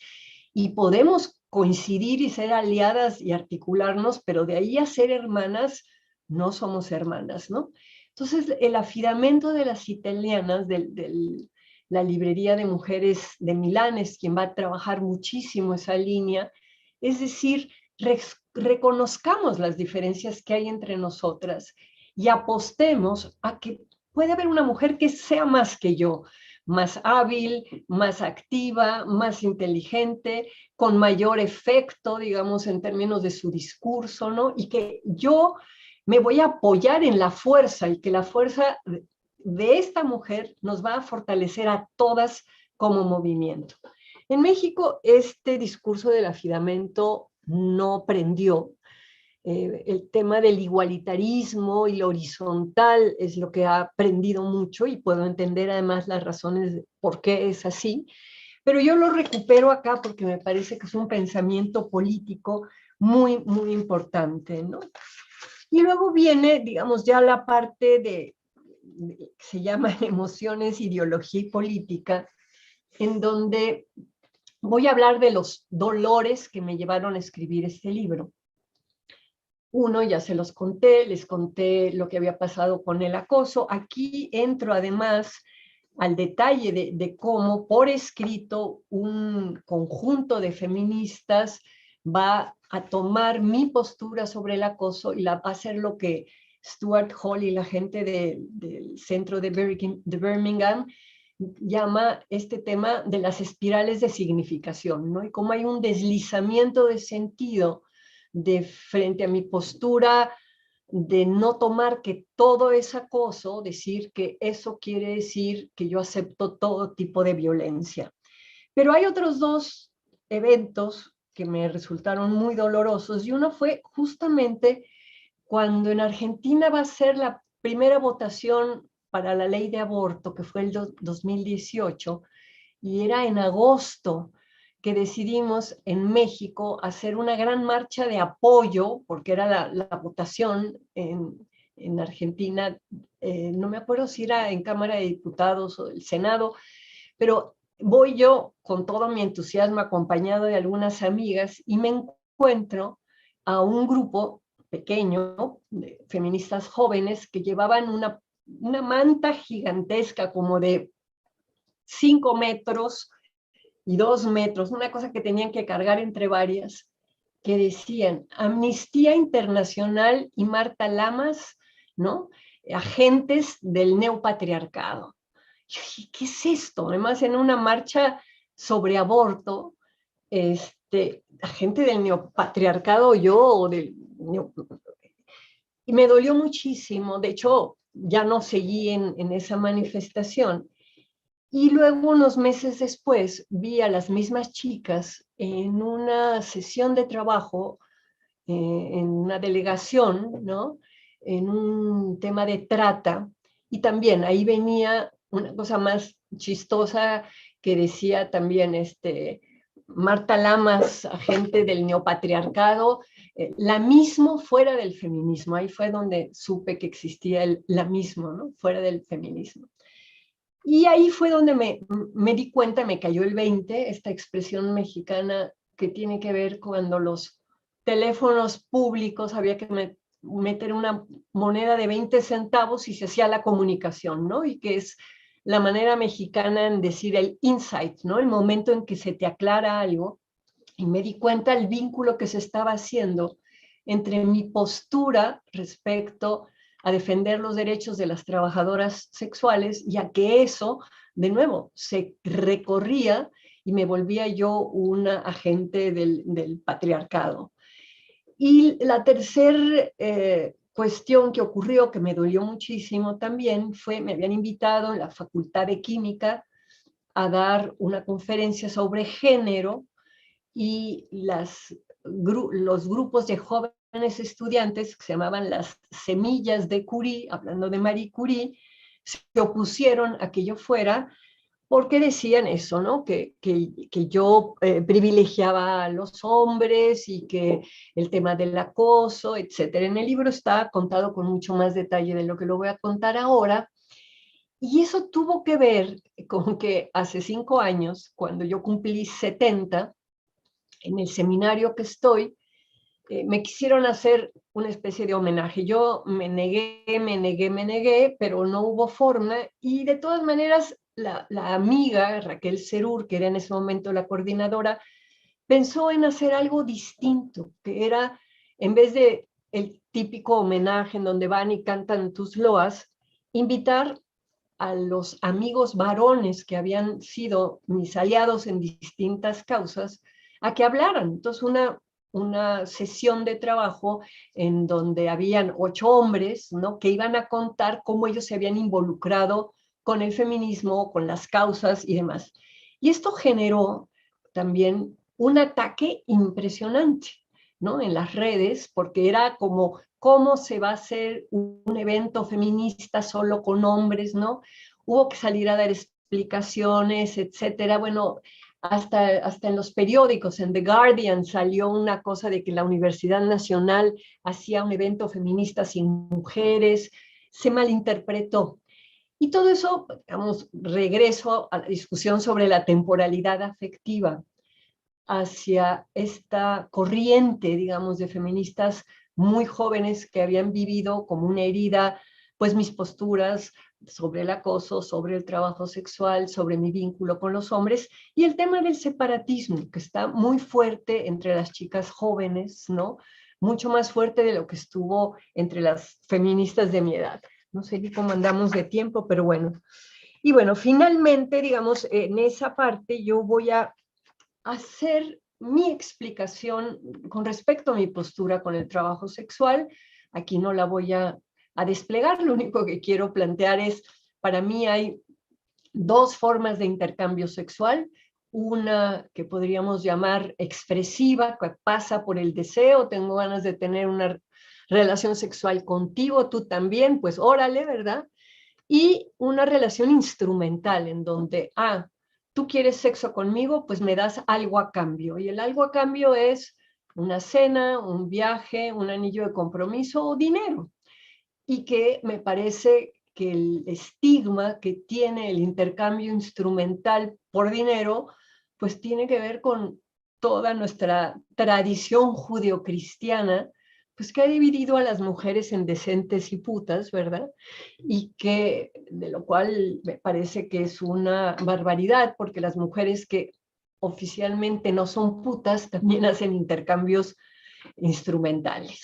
Speaker 3: y podemos coincidir y ser aliadas y articularnos, pero de ahí a ser hermanas, no somos hermanas, ¿no? Entonces, el afidamento de las italianas, de la librería de mujeres de Milán, es quien va a trabajar muchísimo esa línea, es decir, reconozcamos las diferencias que hay entre nosotras y apostemos a que puede haber una mujer que sea más que yo, más hábil, más activa, más inteligente, con mayor efecto, digamos, en términos de su discurso, ¿no? Y que yo me voy a apoyar en la fuerza, y que la fuerza de esta mujer nos va a fortalecer a todas como movimiento. En México, este discurso del afidamento no prendió. El tema del igualitarismo y lo horizontal es lo que ha aprendido mucho, y puedo entender además las razones de por qué es así, pero yo lo recupero acá porque me parece que es un pensamiento político muy, muy importante, ¿no? Y luego viene, digamos, ya la parte que se llama emociones, ideología y política, en donde voy a hablar de los dolores que me llevaron a escribir este libro. Uno, ya se los conté, les conté lo que había pasado con el acoso. Aquí entro además al detalle de cómo por escrito un conjunto de feministas va a tomar mi postura sobre el acoso y va a hacer lo que Stuart Hall y la gente del centro de Birmingham llama este tema de las espirales de significación, ¿no? Y cómo hay un deslizamiento de sentido de frente a mi postura de no tomar que todo es acoso, decir que eso quiere decir que yo acepto todo tipo de violencia. Pero hay otros dos eventos que me resultaron muy dolorosos, y uno fue justamente cuando en Argentina va a ser la primera votación para la ley de aborto, que fue el 2018, y era en agosto, que decidimos en México hacer una gran marcha de apoyo, porque era la votación en Argentina, no me acuerdo si era en Cámara de Diputados o del Senado, pero voy yo con todo mi entusiasmo acompañado de algunas amigas y me encuentro a un grupo pequeño de feministas jóvenes que llevaban una manta gigantesca como de 5 metros y 2 metros, una cosa que tenían que cargar entre varias, que decían Amnistía Internacional y Marta Lamas, ¿no? Agentes del neopatriarcado. Yo dije, ¿qué es esto? Además, en una marcha sobre aborto, agente del neopatriarcado yo, y me dolió muchísimo. De hecho, ya no seguí en esa manifestación. Y luego, unos meses después, vi a las mismas chicas en una sesión de trabajo, en una delegación, ¿no? En un tema de trata, y también ahí venía una cosa más chistosa que decía también Marta Lamas, agente del neopatriarcado, la mismo fuera del feminismo. Ahí fue donde supe que existía la mismo, ¿no? Fuera del feminismo. Y ahí fue donde me di cuenta, me cayó el 20, esta expresión mexicana que tiene que ver cuando los teléfonos públicos había que meter una moneda de 20 centavos y se hacía la comunicación, ¿no? Y que es la manera mexicana en decir el insight, ¿no? El momento en que se te aclara algo. Y me di cuenta el vínculo que se estaba haciendo entre mi postura respecto a defender los derechos de las trabajadoras sexuales, ya que eso, de nuevo, se recorría y me volvía yo una agente del patriarcado. Y la tercera cuestión que ocurrió, que me dolió muchísimo también, fue, me habían invitado en la Facultad de Química a dar una conferencia sobre género y los grupos de jóvenes estudiantes, que se llamaban las semillas de Curie, hablando de Marie Curie, se opusieron a que yo fuera porque decían eso, ¿no? Que yo privilegiaba a los hombres y que el tema del acoso, etcétera. En el libro está contado con mucho más detalle de lo que lo voy a contar ahora. Y eso tuvo que ver con que hace 5 años, cuando yo cumplí 70, en el seminario que estoy, me quisieron hacer una especie de homenaje. Yo me negué, pero no hubo forma. Y de todas maneras, la amiga Raquel Serur, que era en ese momento la coordinadora, pensó en hacer algo distinto, que era, en vez de el típico homenaje en donde van y cantan tus loas, invitar a los amigos varones que habían sido mis aliados en distintas causas a que hablaran. Entonces, una sesión de trabajo en donde habían 8 hombres, ¿no?, que iban a contar cómo ellos se habían involucrado con el feminismo, con las causas y demás. Y esto generó también un ataque impresionante, ¿no?, en las redes, porque era como, ¿cómo se va a hacer un evento feminista solo con hombres, ¿no? Hubo que salir a dar explicaciones, etcétera. Bueno, hasta en los periódicos, en The Guardian, salió una cosa de que la Universidad Nacional hacía un evento feminista sin mujeres, se malinterpretó. Y todo eso, digamos, regreso a la discusión sobre la temporalidad afectiva hacia esta corriente, digamos, de feministas muy jóvenes que habían vivido como una herida, pues mis posturas sobre el acoso, sobre el trabajo sexual, sobre mi vínculo con los hombres, y el tema del separatismo, que está muy fuerte entre las chicas jóvenes, ¿no? Mucho más fuerte de lo que estuvo entre las feministas de mi edad. No sé ni cómo andamos de tiempo, pero bueno. Y bueno, finalmente, digamos, en esa parte yo voy a hacer mi explicación con respecto a mi postura con el trabajo sexual. Aquí no la voy a desplegar, lo único que quiero plantear es, para mí hay 2 formas de intercambio sexual, una que podríamos llamar expresiva, que pasa por el deseo, tengo ganas de tener una relación sexual contigo, tú también, pues órale, ¿verdad? Y una relación instrumental en donde, tú quieres sexo conmigo, pues me das algo a cambio. Y el algo a cambio es una cena, un viaje, un anillo de compromiso o dinero. Y que me parece que el estigma que tiene el intercambio instrumental por dinero, pues tiene que ver con toda nuestra tradición judeocristiana, pues que ha dividido a las mujeres en decentes y putas, ¿verdad? Y que, de lo cual me parece que es una barbaridad, porque las mujeres que oficialmente no son putas también hacen intercambios instrumentales.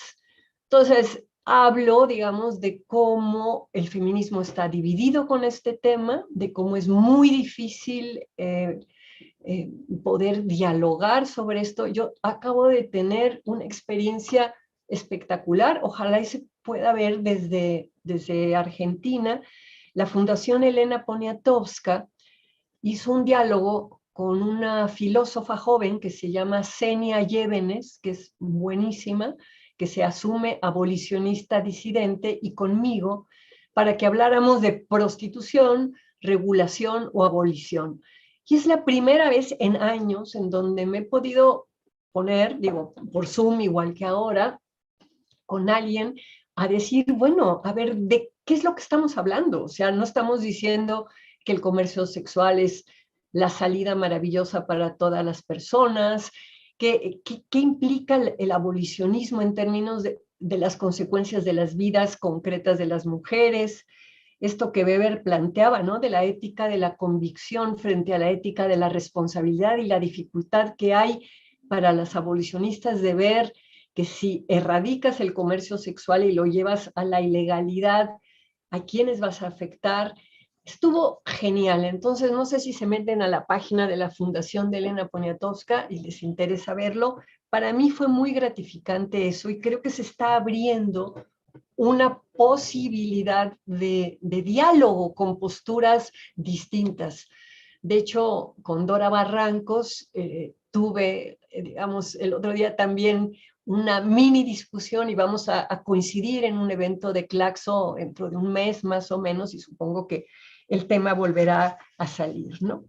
Speaker 3: Entonces, hablo, digamos, de cómo el feminismo está dividido con este tema, de cómo es muy difícil poder dialogar sobre esto. Yo acabo de tener una experiencia espectacular, ojalá y se pueda ver desde Argentina. La Fundación Elena Poniatowska hizo un diálogo con una filósofa joven que se llama Senia Llévenes, que es buenísima, que se asume abolicionista disidente, y conmigo, para que habláramos de prostitución, regulación o abolición. Y es la primera vez en años en donde me he podido poner, digo, por Zoom igual que ahora, con alguien a decir, bueno, a ver, ¿de qué es lo que estamos hablando? O sea, no estamos diciendo que el comercio sexual es la salida maravillosa para todas las personas, qué implica el abolicionismo en términos de las consecuencias de las vidas concretas de las mujeres, esto que Weber planteaba, ¿no? De la ética de la convicción frente a la ética de la responsabilidad y la dificultad que hay para las abolicionistas de ver que si erradicas el comercio sexual y lo llevas a la ilegalidad, ¿a quiénes vas a afectar? Estuvo genial. Entonces, no sé si se meten a la página de la Fundación de Elena Poniatowska y les interesa verlo. Para mí fue muy gratificante eso y creo que se está abriendo una posibilidad de diálogo con posturas distintas. De hecho, con Dora Barrancos tuve, digamos, el otro día también una mini discusión y vamos a coincidir en un evento de Claxo dentro de un mes más o menos y supongo que el tema volverá a salir, ¿no?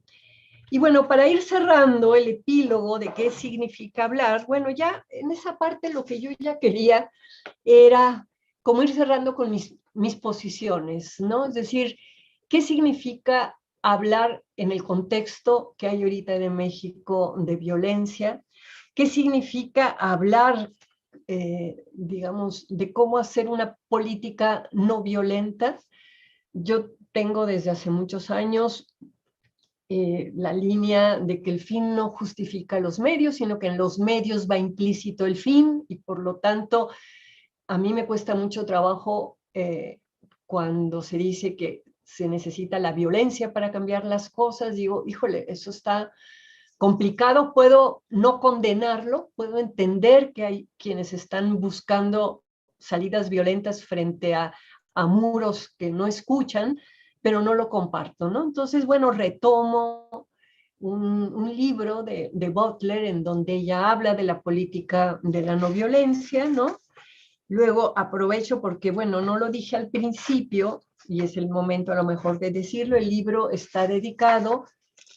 Speaker 3: Y bueno, para ir cerrando el epílogo de qué significa hablar, bueno, ya en esa parte lo que yo ya quería era como ir cerrando con mis posiciones, ¿no? Es decir, ¿qué significa hablar en el contexto que hay ahorita de México de violencia? ¿Qué significa hablar, digamos, de cómo hacer una política no violenta? Yo tengo desde hace muchos años la línea de que el fin no justifica los medios, sino que en los medios va implícito el fin y por lo tanto a mí me cuesta mucho trabajo cuando se dice que se necesita la violencia para cambiar las cosas. Digo, híjole, eso está complicado. Puedo no condenarlo, puedo entender que hay quienes están buscando salidas violentas frente a muros que no escuchan, pero no lo comparto, ¿no? Entonces, bueno, retomo un libro de Butler en donde ella habla de la política de la no violencia, ¿no? Luego aprovecho porque, bueno, no lo dije al principio, y es el momento a lo mejor de decirlo, el libro está dedicado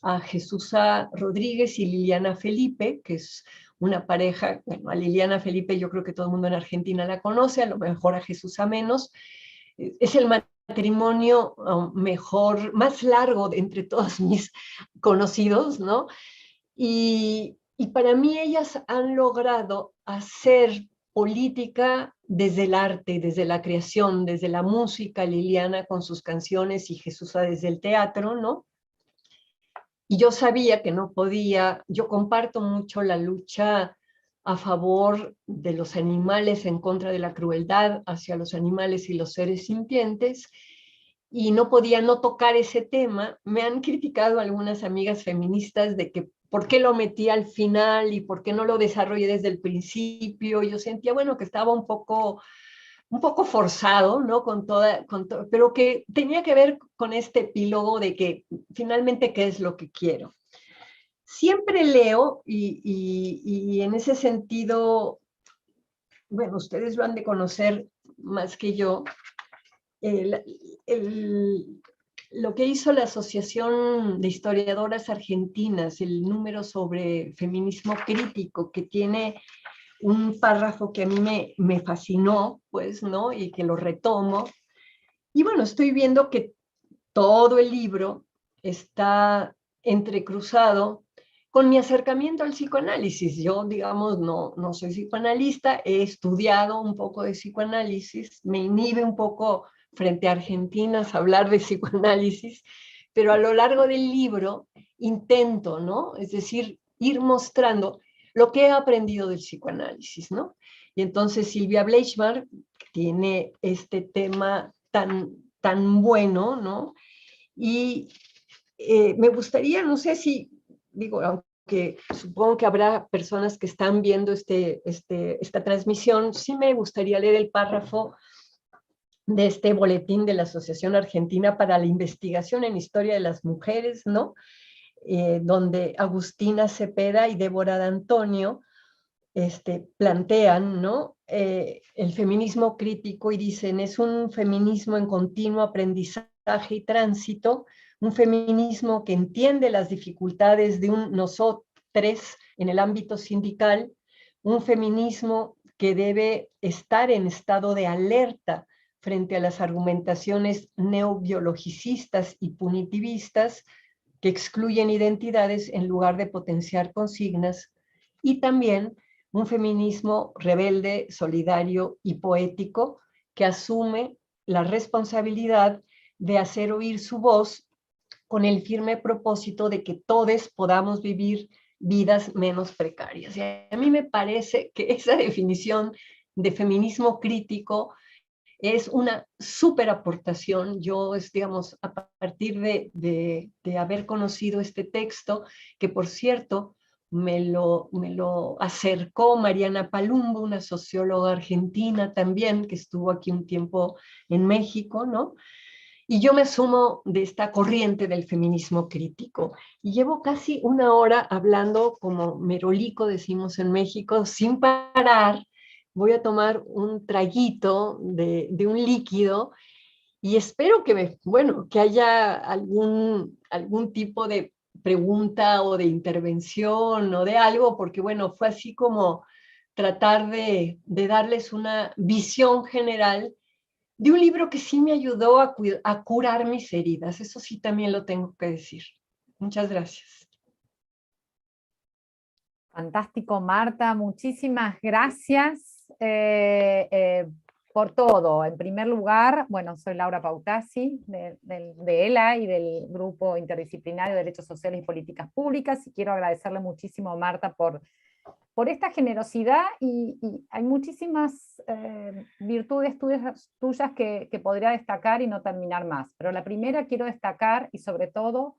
Speaker 3: a Jesusa Rodríguez y Liliana Felipe, que es una pareja, bueno, a Liliana Felipe yo creo que todo el mundo en Argentina la conoce, a lo mejor a Jesusa menos, es el matrimonio mejor, más largo de entre todos mis conocidos, ¿no? Y para mí ellas han logrado hacer política desde el arte, desde la creación, desde la música, Liliana con sus canciones y Jesusa desde el teatro, ¿no? Y yo sabía que no podía, yo comparto mucho la lucha a favor de los animales, en contra de la crueldad hacia los animales y los seres sintientes, y no podía no tocar ese tema. Me han criticado algunas amigas feministas de que por qué lo metí al final y por qué no lo desarrollé desde el principio. Yo sentía, bueno, que estaba un poco forzado, ¿no? Pero que tenía que ver con este epílogo de que finalmente qué es lo que quiero. Siempre leo y en ese sentido, bueno, ustedes lo han de conocer más que yo, lo que hizo la Asociación de Historiadoras Argentinas, el número sobre feminismo crítico, que tiene un párrafo que a mí me fascinó, pues, ¿no? Y que lo retomo. Y bueno, estoy viendo que todo el libro está entrecruzado con mi acercamiento al psicoanálisis. Yo, digamos, no soy psicoanalista, he estudiado un poco de psicoanálisis, me inhibe un poco frente a argentinas hablar de psicoanálisis, pero a lo largo del libro intento, ¿no? Es decir, ir mostrando lo que he aprendido del psicoanálisis, ¿no? Y entonces Silvia Bleichmar tiene este tema tan bueno, ¿no? Y me gustaría, no sé si, digo, aunque supongo que habrá personas que están viendo esta transmisión, sí me gustaría leer el párrafo de este boletín de la Asociación Argentina para la Investigación en Historia de las Mujeres, ¿no? Donde Agustina Cepeda y Débora D'Antonio plantean, ¿no? El feminismo crítico y dicen, es un feminismo en continuo aprendizaje y tránsito, un feminismo que entiende las dificultades de un nosotres en el ámbito sindical, un feminismo que debe estar en estado de alerta frente a las argumentaciones neobiologicistas y punitivistas que excluyen identidades en lugar de potenciar consignas, y también un feminismo rebelde, solidario y poético que asume la responsabilidad de hacer oír su voz con el firme propósito de que todos podamos vivir vidas menos precarias. Y a mí me parece que esa definición de feminismo crítico es una súper aportación. Yo, digamos, a partir de haber conocido este texto, que por cierto me lo acercó Mariana Palumbo, una socióloga argentina también, que estuvo aquí un tiempo en México, ¿no? Y yo me sumo de esta corriente del feminismo crítico. Y llevo casi una hora hablando, como merolico decimos en México, sin parar. Voy a tomar un traguito de un líquido y espero que, bueno, que haya algún tipo de pregunta o de intervención o de algo, porque bueno, fue así como tratar de darles una visión general de un libro que sí me ayudó a curar mis heridas. Eso sí también lo tengo que decir. Muchas gracias.
Speaker 4: Fantástico, Marta. Muchísimas gracias por todo. En primer lugar, bueno, soy Laura Pautasi de ELA y del Grupo Interdisciplinario de Derechos Sociales y Políticas Públicas, y quiero agradecerle muchísimo a Marta por esta generosidad, y hay muchísimas virtudes tuyas que podría destacar y no terminar más. Pero la primera quiero destacar, y sobre todo,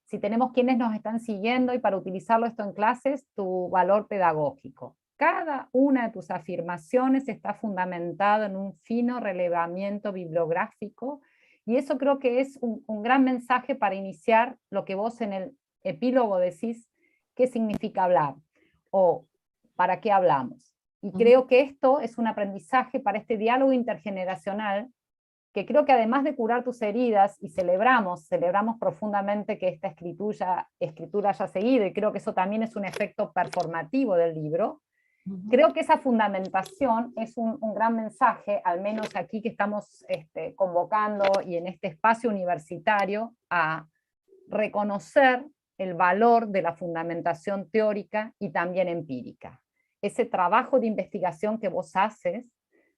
Speaker 4: si tenemos quienes nos están siguiendo y para utilizarlo esto en clases, tu valor pedagógico. Cada una de tus afirmaciones está fundamentado en un fino relevamiento bibliográfico, y eso creo que es un gran mensaje para iniciar lo que vos en el epílogo decís, qué significa hablar, o para qué hablamos. Y creo que esto es un aprendizaje para este diálogo intergeneracional, que creo que además de curar tus heridas, y celebramos profundamente que esta escritura haya seguido, y creo que eso también es un efecto performativo del libro, creo que esa fundamentación es un gran mensaje, al menos aquí que estamos convocando, y en este espacio universitario, a reconocer el valor de la fundamentación teórica y también empírica. Ese trabajo de investigación que vos haces,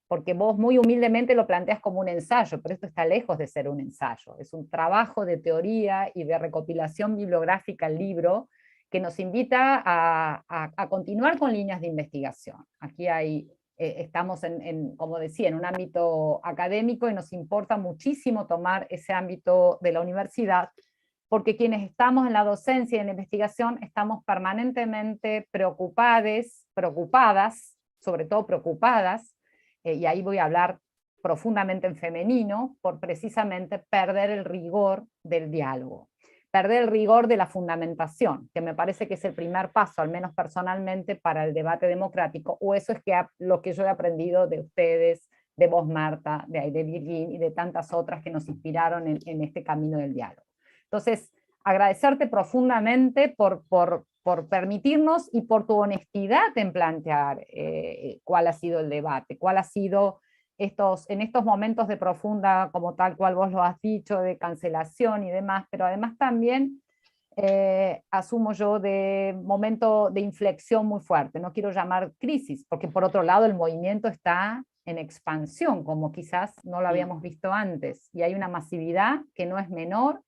Speaker 4: porque vos muy humildemente lo planteas como un ensayo, pero esto está lejos de ser un ensayo, es un trabajo de teoría y de recopilación bibliográfica el libro, que nos invita a continuar con líneas de investigación. Aquí estamos, como decía, en un ámbito académico, y nos importa muchísimo tomar ese ámbito de la universidad, porque quienes estamos en la docencia y en la investigación estamos permanentemente preocupadas, sobre todo preocupadas, y ahí voy a hablar profundamente en femenino, por precisamente perder el rigor del diálogo, perder el rigor de la fundamentación, que me parece que es el primer paso, al menos personalmente, para el debate democrático, o eso es lo que yo he aprendido de ustedes, de vos, Marta, de Virgin y de tantas otras que nos inspiraron en este camino del diálogo. Entonces, agradecerte profundamente por permitirnos, y por tu honestidad en plantear cuál ha sido el debate, cuál ha sido en estos momentos de profunda, como tal cual vos lo has dicho, de cancelación y demás, pero además también asumo yo de momento de inflexión muy fuerte. No quiero llamar crisis, porque por otro lado el movimiento está en expansión, como quizás no lo habíamos visto antes, y hay una masividad que no es menor,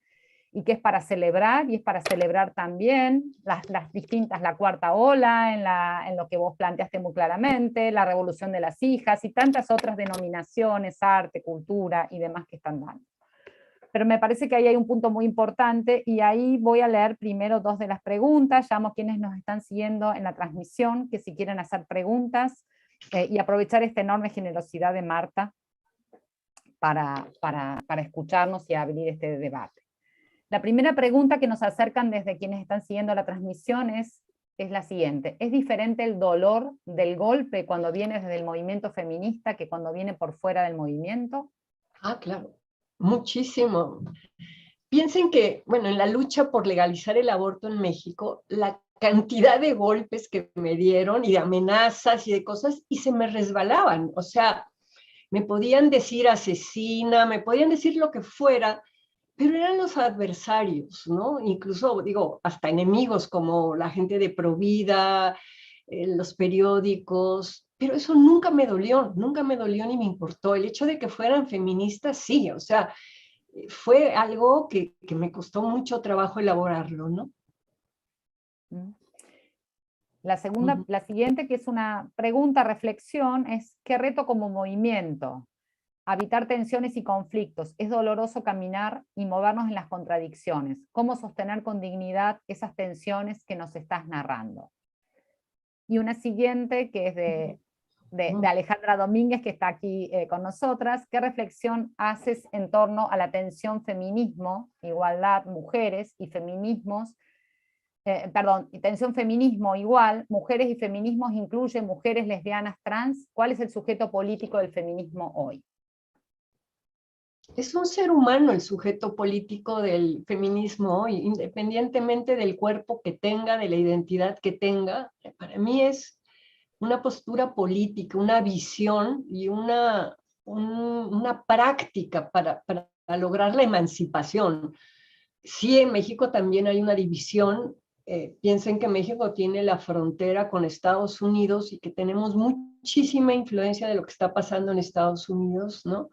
Speaker 4: y que es para celebrar, y es para celebrar también las distintas, la cuarta ola, en lo que vos planteaste muy claramente, la revolución de las hijas, y tantas otras denominaciones, arte, cultura y demás que están dando. Pero me parece que ahí hay un punto muy importante, y ahí voy a leer primero dos de las preguntas. Llamo a quienes nos están siguiendo en la transmisión, que si quieren hacer preguntas, y aprovechar esta enorme generosidad de Marta para escucharnos y abrir este debate. La primera pregunta que nos acercan desde quienes están siguiendo la transmisión es la siguiente: ¿es diferente el dolor del golpe cuando viene desde el movimiento feminista que cuando viene por fuera del movimiento?
Speaker 3: Ah, claro, muchísimo. Piensen que, bueno, en la lucha por legalizar el aborto en México, la cantidad de golpes que me dieron, y de amenazas y de cosas, y se me resbalaban. O sea, me podían decir asesina, me podían decir lo que fuera, pero eran los adversarios, ¿no? Incluso, digo, hasta enemigos como la gente de Provida, los periódicos, pero eso nunca me dolió ni me importó. El hecho de que fueran feministas, sí, o sea, fue algo que me costó mucho trabajo elaborarlo, ¿no?
Speaker 4: La siguiente, que es una pregunta, reflexión, es ¿qué reto como movimiento? Evitar tensiones y conflictos. Es doloroso caminar y movernos en las contradicciones. ¿Cómo sostener con dignidad esas tensiones que nos estás narrando? Y una siguiente, que es de Alejandra Domínguez, que está aquí con nosotras. ¿Qué reflexión haces en torno a la tensión feminismo, igualdad, mujeres y feminismos? Tensión feminismo igual, mujeres y feminismos incluye mujeres lesbianas trans. ¿Cuál es el sujeto político del feminismo hoy?
Speaker 3: Es un ser humano el sujeto político del feminismo hoy, independientemente del cuerpo que tenga, de la identidad que tenga. Para mí es una postura política, una visión y una práctica para lograr la emancipación. Sí, en México también hay una división. Piensen que México tiene la frontera con Estados Unidos y que tenemos muchísima influencia de lo que está pasando en Estados Unidos, ¿no?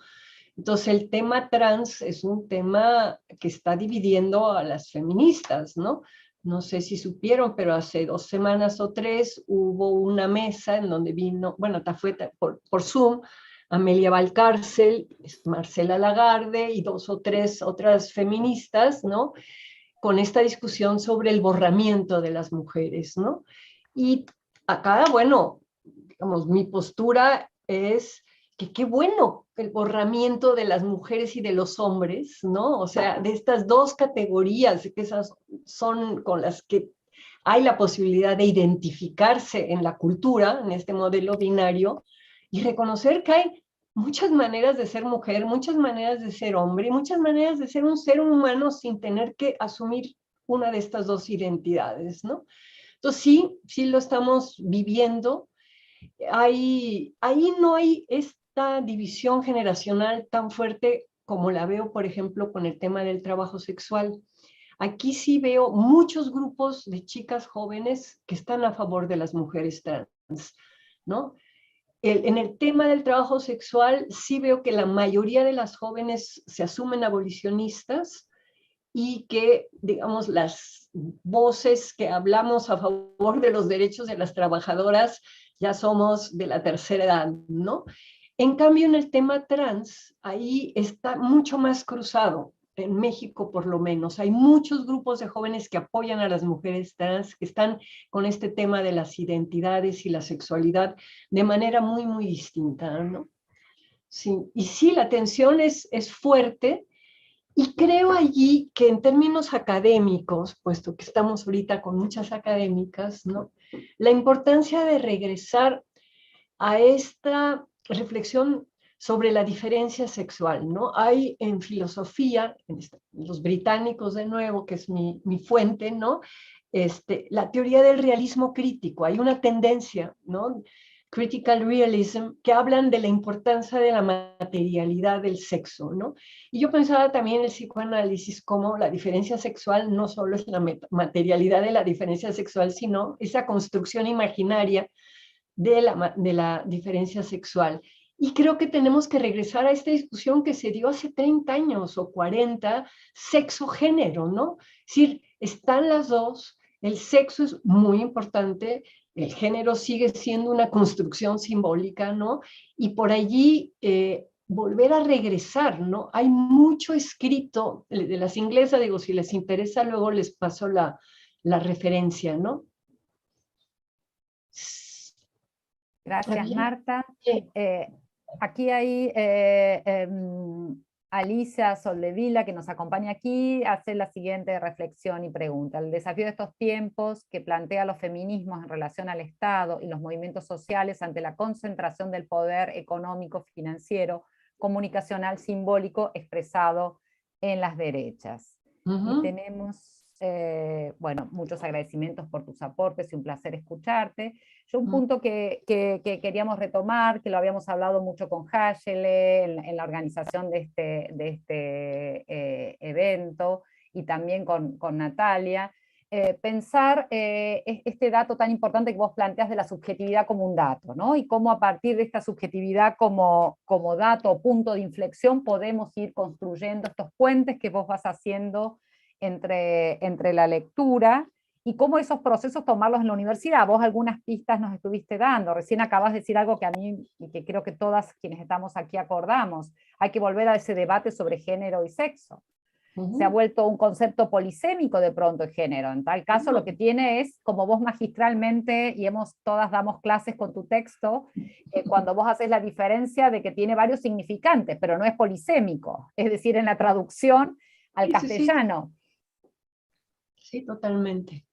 Speaker 3: Entonces el tema trans es un tema que está dividiendo a las feministas, ¿no? No sé si supieron, pero hace 2 semanas o 3 hubo una mesa en donde vino, bueno, fue por Zoom, Amelia Valcárcel, Marcela Lagarde y 2 o 3 otras feministas, ¿no? Con esta discusión sobre el borramiento de las mujeres, ¿no? Y acá, bueno, digamos, mi postura es que qué bueno el borramiento de las mujeres y de los hombres, ¿no? O sea, de estas dos categorías, que esas son con las que hay la posibilidad de identificarse en la cultura, en este modelo binario, y reconocer que hay muchas maneras de ser mujer, muchas maneras de ser hombre, y muchas maneras de ser un ser humano sin tener que asumir una de estas dos identidades, ¿no? Entonces sí lo estamos viviendo. Ahí no hay esta división generacional tan fuerte como la veo, por ejemplo, con el tema del trabajo sexual. Aquí sí veo muchos grupos de chicas jóvenes que están a favor de las mujeres trans, ¿no? En el tema del trabajo sexual sí veo que la mayoría de las jóvenes se asumen abolicionistas y que, digamos, las voces que hablamos a favor de los derechos de las trabajadoras ya somos de la tercera edad, ¿no? En cambio, en el tema trans, ahí está mucho más cruzado. En México, por lo menos, hay muchos grupos de jóvenes que apoyan a las mujeres trans, que están con este tema de las identidades y la sexualidad de manera muy, muy distinta, ¿no? Sí, y sí, la tensión es fuerte, y creo allí que en términos académicos, puesto que estamos ahorita con muchas académicas, ¿no? La importancia de regresar a esta reflexión sobre la diferencia sexual, ¿no? Hay en filosofía, los británicos de nuevo, que es mi fuente, ¿no? La teoría del realismo crítico, hay una tendencia, ¿no? Critical realism, que hablan de la importancia de la materialidad del sexo, ¿no? Y yo pensaba también en el psicoanálisis como la diferencia sexual no solo es la materialidad de la diferencia sexual, sino esa construcción imaginaria de la diferencia sexual. Y creo que tenemos que regresar a esta discusión que se dio hace 30 años o 40, sexo-género, ¿no? Es decir, están las dos, el sexo es muy importante, el género sigue siendo una construcción simbólica, ¿no? Y por allí volver a regresar, ¿no? Hay mucho escrito de las inglesas, digo, si les interesa, luego les paso la referencia, ¿no?
Speaker 4: Gracias, Marta. Aquí hay Alicia Soldevila, que nos acompaña aquí, hace la siguiente reflexión y pregunta. El desafío de estos tiempos que plantea los feminismos en relación al Estado y los movimientos sociales ante la concentración del poder económico, financiero, comunicacional, simbólico, expresado en las derechas. Y tenemos Bueno, muchos agradecimientos por tus aportes y un placer escucharte. Yo un
Speaker 3: Mm.
Speaker 4: punto que queríamos retomar, que lo habíamos hablado mucho con Hachele en la organización de este evento y también con Natalia, pensar este dato tan importante que vos planteas de la subjetividad como un dato, ¿no? Y cómo a partir de esta subjetividad como dato o punto de inflexión podemos ir construyendo estos puentes que vos vas haciendo entre la lectura y cómo esos procesos tomarlos en la universidad. Vos algunas pistas nos estuviste dando, recién acabas de decir algo que a mí, y que creo que todas quienes estamos aquí acordamos, hay que volver a ese debate sobre género y sexo. Se ha vuelto un concepto polisémico de pronto el género. En tal caso, lo que tiene es, como vos magistralmente, y todas damos clases con tu texto, cuando vos haces la diferencia de que tiene varios significantes, pero no es polisémico, es decir, en la traducción al castellano.
Speaker 3: Sí, totalmente.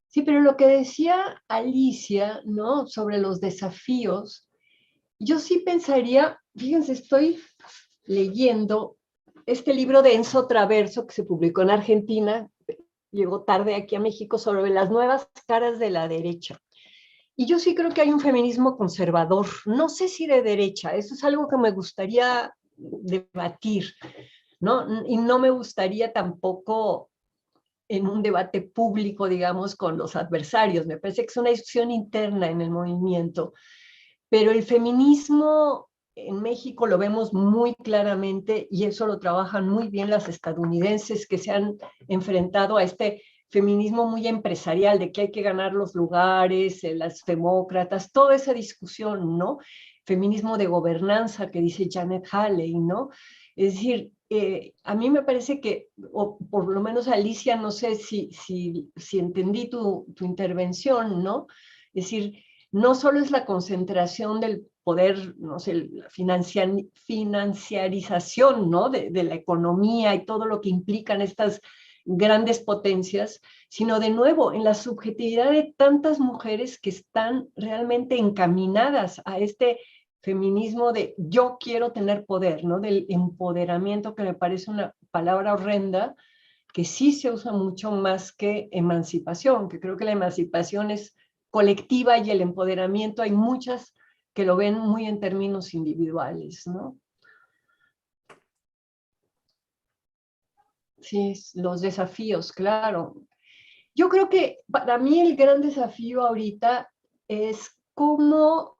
Speaker 3: Sí, pero lo que decía Alicia, ¿no? Sobre los desafíos, yo sí pensaría, fíjense, estoy leyendo este libro de Enzo Traverso que se publicó en Argentina, llegó tarde aquí a México, sobre las nuevas caras de la derecha. Y yo sí creo que hay un feminismo conservador, no sé si de derecha, eso es algo que me gustaría debatir, ¿no? Y no me gustaría tampoco en un debate público, digamos, con los adversarios. Me parece que es una discusión interna en el movimiento. Pero el feminismo en México lo vemos muy claramente y eso lo trabajan muy bien las estadounidenses que se han enfrentado a este feminismo muy empresarial de que hay que ganar los lugares, las demócratas, toda esa discusión, ¿no? Feminismo de gobernanza que dice Janet Halley, ¿no? Es decir, a mí me parece que, o por lo menos Alicia, no sé si entendí tu intervención, ¿no? Es decir, no solo es la concentración del poder, no sé, la financiarización, ¿no? de la economía y todo lo que implican estas grandes potencias, sino de nuevo en la subjetividad de tantas mujeres que están realmente encaminadas a este feminismo de yo quiero tener poder, ¿no? Del empoderamiento, que me parece una palabra horrenda, que sí se usa mucho más que emancipación, que creo que la emancipación es colectiva y el empoderamiento hay muchas que lo ven muy en términos individuales, ¿no? Sí, los desafíos, claro. Yo creo que para mí el gran desafío ahorita es cómo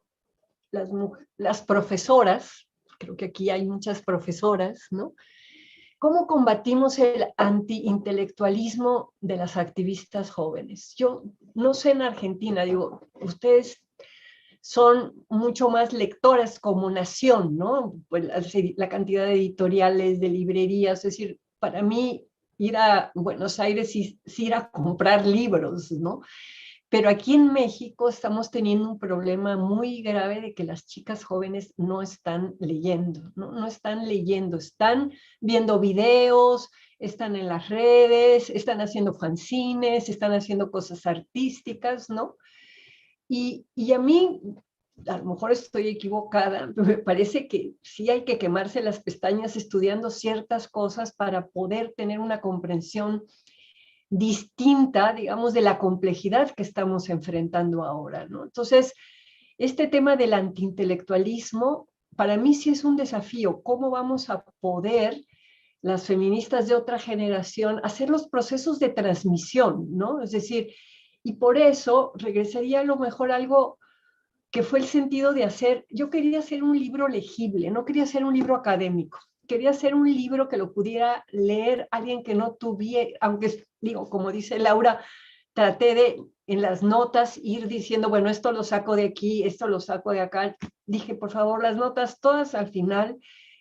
Speaker 3: las profesoras, creo que aquí hay muchas profesoras, ¿no? ¿Cómo combatimos el antiintelectualismo de las activistas jóvenes? Yo no sé en Argentina, digo, ustedes son mucho más lectoras como nación, ¿no? Pues la cantidad de editoriales, de librerías, es decir, para mí ir a Buenos Aires es ir a comprar libros, ¿no? Pero aquí en México estamos teniendo un problema muy grave de que las chicas jóvenes no están leyendo, ¿no? No están leyendo, están viendo videos, están en las redes, están haciendo fanzines, están haciendo cosas artísticas, ¿no? Y a mí, a lo mejor estoy equivocada, pero me parece que sí hay que quemarse las pestañas estudiando ciertas cosas para poder tener una comprensión distinta, digamos, de la complejidad que estamos enfrentando ahora, ¿no? Entonces, este tema del antiintelectualismo, para mí sí es un desafío. ¿Cómo vamos a poder, las feministas de otra generación, hacer los procesos de transmisión, ¿no? Es decir, y por eso regresaría a lo mejor algo que fue el sentido de hacer, yo quería hacer un libro legible, no quería hacer un libro académico, quería hacer un libro que lo pudiera leer alguien que no tuviera, aunque digo, como dice Laura, traté de en las notas ir diciendo, bueno, esto lo saco de aquí, esto lo saco de acá. Dije, por favor, las notas todas al final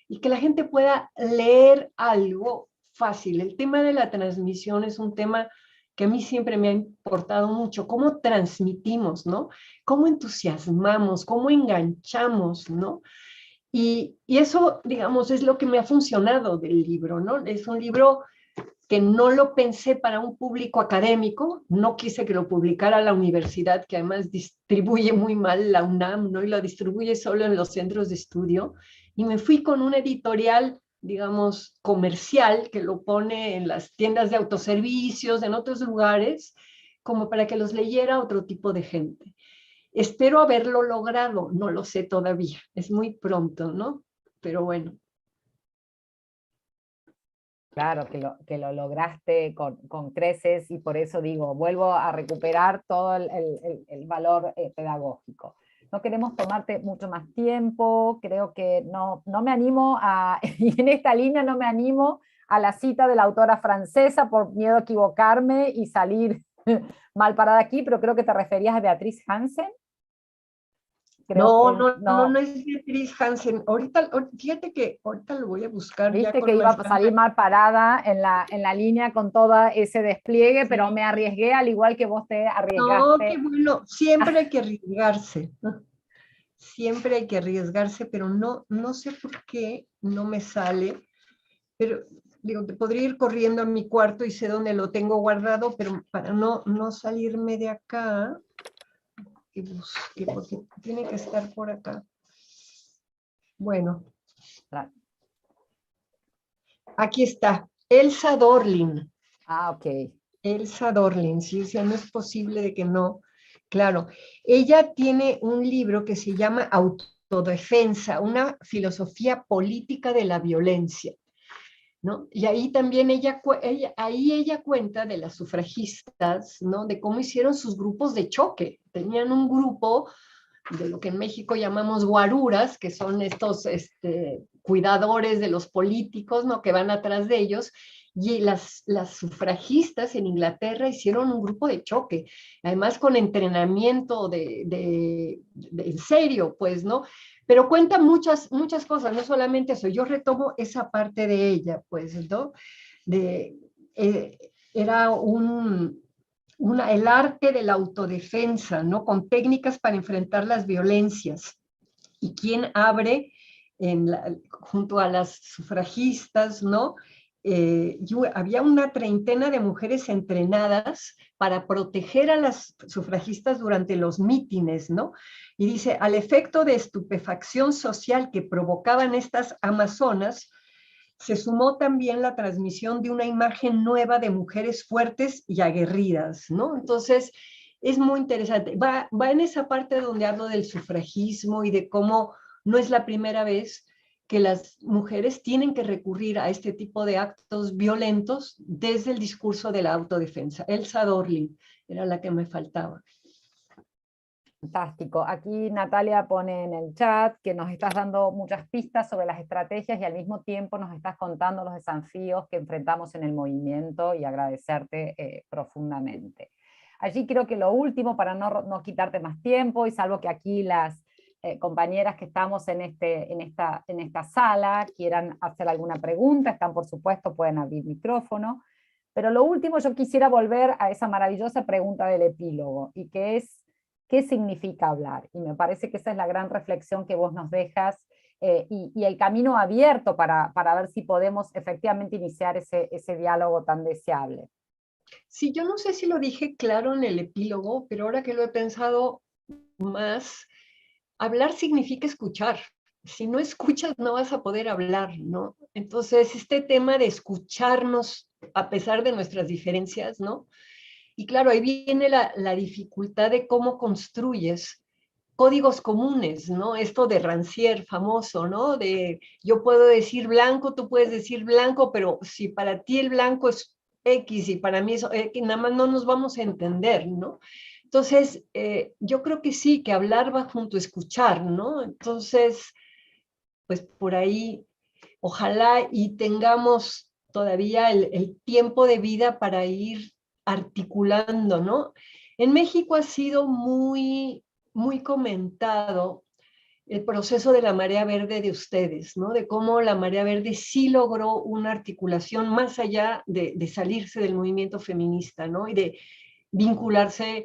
Speaker 3: y que la gente pueda leer algo fácil. El tema de la transmisión es un tema que a mí siempre me ha importado mucho, cómo transmitimos, ¿no? Cómo entusiasmamos, cómo enganchamos, ¿no? Y eso, digamos, es lo que me ha funcionado del libro, ¿no? Es un libro que no lo pensé para un público académico, no quise que lo publicara la universidad, que además distribuye muy mal la UNAM, ¿no? Y lo distribuye solo en los centros de estudio, y me fui con una editorial digamos, comercial, que lo pone en las tiendas de autoservicios, en otros lugares, como para que los leyera otro tipo de gente. Espero haberlo logrado, no lo sé todavía, es muy pronto, ¿no? Pero bueno.
Speaker 4: Claro, que lo lograste con creces y por eso digo, vuelvo a recuperar todo el valor pedagógico. No queremos tomarte mucho más tiempo, creo que no me animo a, y en esta línea no me animo a la cita de la autora francesa por miedo a equivocarme y salir mal parada aquí, pero creo que te referías a Beatriz Hansen.
Speaker 3: No es Beatriz Hansen. Ahorita, fíjate que ahorita lo voy a buscar.
Speaker 4: Viste
Speaker 3: ya
Speaker 4: que iba a salir mal parada en la línea con todo ese despliegue, sí. Pero me arriesgué al igual que vos te arriesgaste.
Speaker 3: No, qué bueno, siempre hay que arriesgarse. Siempre hay que arriesgarse, pero no sé por qué no me sale. Pero digo, podría ir corriendo a mi cuarto y sé dónde lo tengo guardado, pero para no salirme de acá, que busque, porque tiene que estar por acá. Bueno. Aquí está, Elsa Dorlin.
Speaker 4: Ah, ok.
Speaker 3: Elsa Dorlin, sí, o sea, no es posible de que no. Claro, ella tiene un libro que se llama Autodefensa, una filosofía política de la violencia, ¿no? Y ahí también ella cuenta de las sufragistas, ¿no? De cómo hicieron sus grupos de choque. Tenían un grupo de lo que en México llamamos guaruras, que son estos cuidadores de los políticos, ¿no? Que van atrás de ellos, y las sufragistas en Inglaterra hicieron un grupo de choque, además con entrenamiento en serio, pues, ¿no? Pero cuenta muchas cosas, no solamente eso, yo retomo esa parte de ella, pues, ¿no? Era el arte de la autodefensa, ¿no? Con técnicas para enfrentar las violencias. Y quien abre junto a las sufragistas, ¿no? Había una treintena de mujeres entrenadas para proteger a las sufragistas durante los mítines, ¿no? Y dice, al efecto de estupefacción social que provocaban estas amazonas, se sumó también la transmisión de una imagen nueva de mujeres fuertes y aguerridas, ¿no? Entonces, es muy interesante. Va en esa parte donde hablo del sufragismo y de cómo no es la primera vez que las mujeres tienen que recurrir a este tipo de actos violentos desde el discurso de la autodefensa. Elsa Dorlin era la que me faltaba.
Speaker 4: Fantástico. Aquí Natalia pone en el chat que nos estás dando muchas pistas sobre las estrategias y al mismo tiempo nos estás contando los desafíos que enfrentamos en el movimiento y agradecerte profundamente. Allí creo que lo último, para no quitarte más tiempo, y salvo que aquí las compañeras que estamos en esta sala quieran hacer alguna pregunta, están por supuesto, pueden abrir micrófono, pero lo último yo quisiera volver a esa maravillosa pregunta del epílogo, y que es, ¿qué significa hablar? Y me parece que esa es la gran reflexión que vos nos dejas, y el camino abierto para ver si podemos efectivamente iniciar ese diálogo tan deseable.
Speaker 3: Sí, yo no sé si lo dije claro en el epílogo, pero ahora que lo he pensado más, hablar significa escuchar. Si no escuchas, no vas a poder hablar, ¿no? Entonces, este tema de escucharnos a pesar de nuestras diferencias, ¿no? Y claro, ahí viene la dificultad de cómo construyes códigos comunes, ¿no? Esto de Rancière famoso, ¿no? De yo puedo decir blanco, tú puedes decir blanco, pero si para ti el blanco es X y para mí es X, nada más no nos vamos a entender, ¿no? Entonces, yo creo que sí, que hablar va junto a escuchar, ¿no? Entonces, pues por ahí, ojalá y tengamos todavía el tiempo de vida para ir articulando, ¿no? En México ha sido muy comentado el proceso de la marea verde de ustedes, ¿no? De cómo la marea verde sí logró una articulación más allá de salirse del movimiento feminista, ¿no? Y de vincularse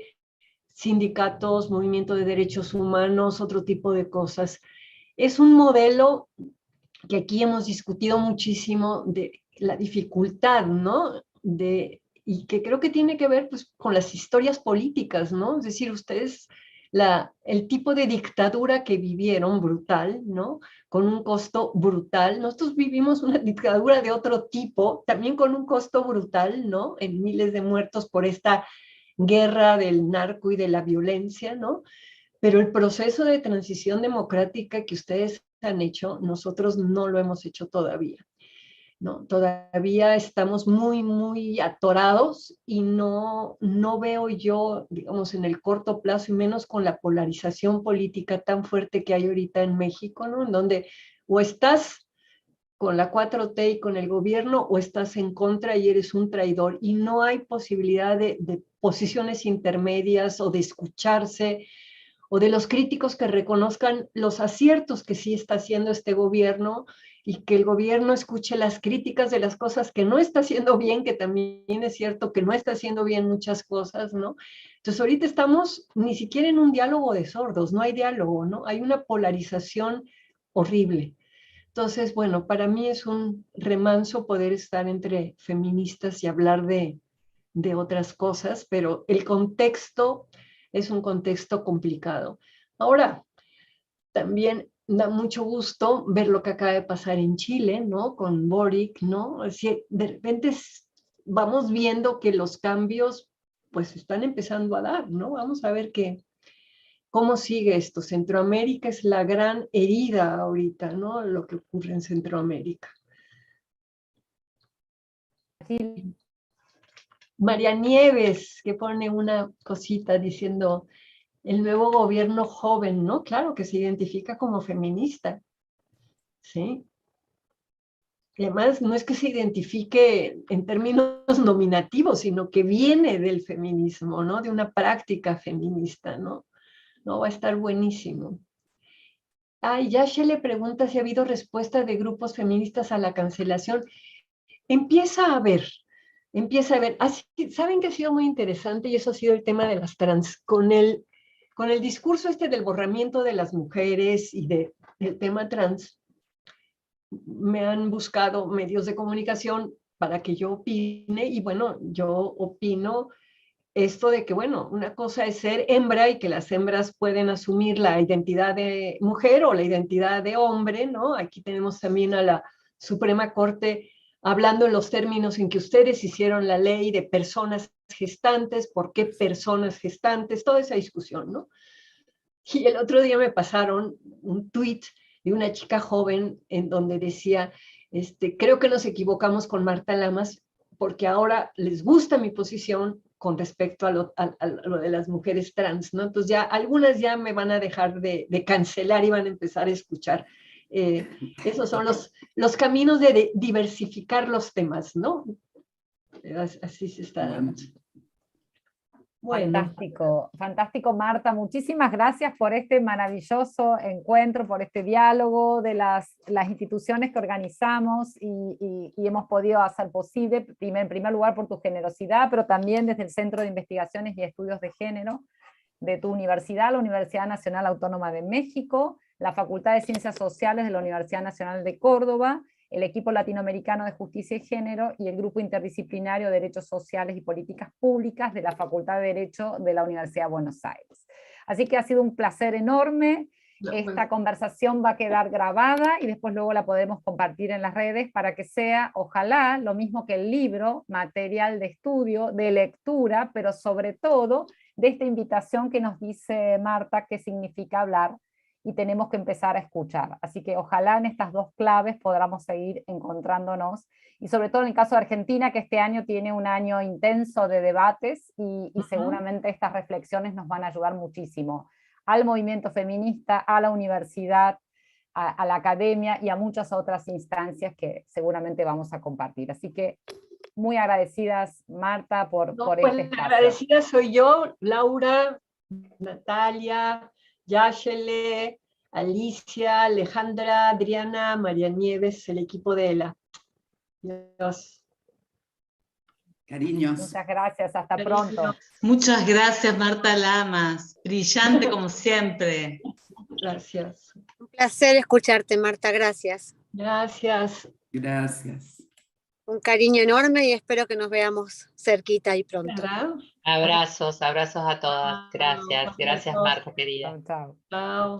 Speaker 3: sindicatos, movimiento de derechos humanos, otro tipo de cosas. Es un modelo que aquí hemos discutido muchísimo de la dificultad, ¿no? Y que creo que tiene que ver pues, con las historias políticas, ¿no? Es decir, ustedes el tipo de dictadura que vivieron, brutal, ¿no? Con un costo brutal. Nosotros vivimos una dictadura de otro tipo, también con un costo brutal, ¿no? En miles de muertos por esta guerra del narco y de la violencia, ¿no? Pero el proceso de transición democrática que ustedes han hecho, nosotros no lo hemos hecho todavía, ¿no? Todavía estamos muy, muy atorados y no veo yo, digamos, en el corto plazo, y menos con la polarización política tan fuerte que hay ahorita en México, ¿no? En donde o estás con la 4T y con el gobierno, o estás en contra y eres un traidor, y no hay posibilidad de posiciones intermedias o de escucharse, o de los críticos que reconozcan los aciertos que sí está haciendo este gobierno, y que el gobierno escuche las críticas de las cosas que no está haciendo bien, que también es cierto que no está haciendo bien muchas cosas, ¿no? Entonces ahorita estamos ni siquiera en un diálogo de sordos, no hay diálogo, ¿no? Hay una polarización horrible. Entonces, bueno, para mí es un remanso poder estar entre feministas y hablar de otras cosas, pero el contexto es un contexto complicado. Ahora, también da mucho gusto ver lo que acaba de pasar en Chile, ¿no? Con Boric, ¿no? Así, de repente vamos viendo que los cambios pues están empezando a dar, ¿no? Vamos a ver cómo sigue esto. Centroamérica es la gran herida ahorita, ¿no? Lo que ocurre en Centroamérica.
Speaker 4: Sí.
Speaker 3: María Nieves, que pone una cosita diciendo, el nuevo gobierno joven, ¿no? Claro, que se identifica como feminista, ¿sí? Y además, no es que se identifique en términos nominativos, sino que viene del feminismo, ¿no? De una práctica feminista, ¿no? No, va a estar buenísimo. Ay, Yashe le pregunta si ha habido respuesta de grupos feministas a la cancelación. Empieza a ver. Así, saben que ha sido muy interesante, y eso ha sido el tema de las trans, con el discurso este del borramiento de las mujeres y del tema trans. Me han buscado medios de comunicación para que yo opine, y bueno, yo opino esto de que, bueno, una cosa es ser hembra y que las hembras pueden asumir la identidad de mujer o la identidad de hombre, ¿no? Aquí tenemos también a la Suprema Corte hablando en los términos en que ustedes hicieron la ley de personas gestantes, ¿por qué personas gestantes? Toda esa discusión, ¿no? Y el otro día me pasaron un tuit de una chica joven en donde decía, creo que nos equivocamos con Marta Lamas porque ahora les gusta mi posición con respecto a lo de las mujeres trans, ¿no? Entonces ya algunas ya me van a dejar de cancelar y van a empezar a escuchar. Esos son los caminos de diversificar los temas, ¿no? Así se está dando. Bueno.
Speaker 4: Fantástico, fantástico, Marta. Muchísimas gracias por este maravilloso encuentro, por este diálogo de las instituciones que organizamos y hemos podido hacer posible, en primer lugar por tu generosidad, pero también desde el Centro de Investigaciones y Estudios de Género de tu universidad, la Universidad Nacional Autónoma de México, la Facultad de Ciencias Sociales de la Universidad Nacional de Córdoba, el equipo latinoamericano de Justicia y Género y el grupo interdisciplinario de Derechos Sociales y Políticas Públicas de la Facultad de Derecho de la Universidad de Buenos Aires. Así que ha sido un placer enorme. Esta conversación va a quedar grabada y después luego la podemos compartir en las redes para que sea, ojalá, lo mismo que el libro, material de estudio, de lectura, pero sobre todo de esta invitación que nos dice Marta, qué significa hablar, y tenemos que empezar a escuchar. Así que ojalá en estas dos claves podamos seguir encontrándonos, y sobre todo en el caso de Argentina, que este año tiene un año intenso de debates, y seguramente estas reflexiones nos van a ayudar muchísimo al movimiento feminista, a la universidad, a la academia y a muchas otras instancias que seguramente vamos a compartir. Así que muy agradecidas, Marta, por este espacio.
Speaker 3: Agradecida soy yo, Laura, Natalia, Yashele, Alicia, Alejandra, Adriana, María Nieves, el equipo de ELA. Dios.
Speaker 5: Cariños.
Speaker 4: Muchas gracias, hasta pronto.
Speaker 6: Muchas gracias, Marta Lamas. Brillante como siempre.
Speaker 3: Gracias.
Speaker 7: Un placer escucharte, Marta, gracias.
Speaker 3: Gracias.
Speaker 5: Gracias. Un cariño enorme y espero que nos veamos cerquita y pronto.
Speaker 3: ¿Verdad?
Speaker 6: Abrazos a todas. Gracias, gracias
Speaker 3: Abrazos.
Speaker 6: Marta querida.
Speaker 4: Chao, chao.
Speaker 3: Chao.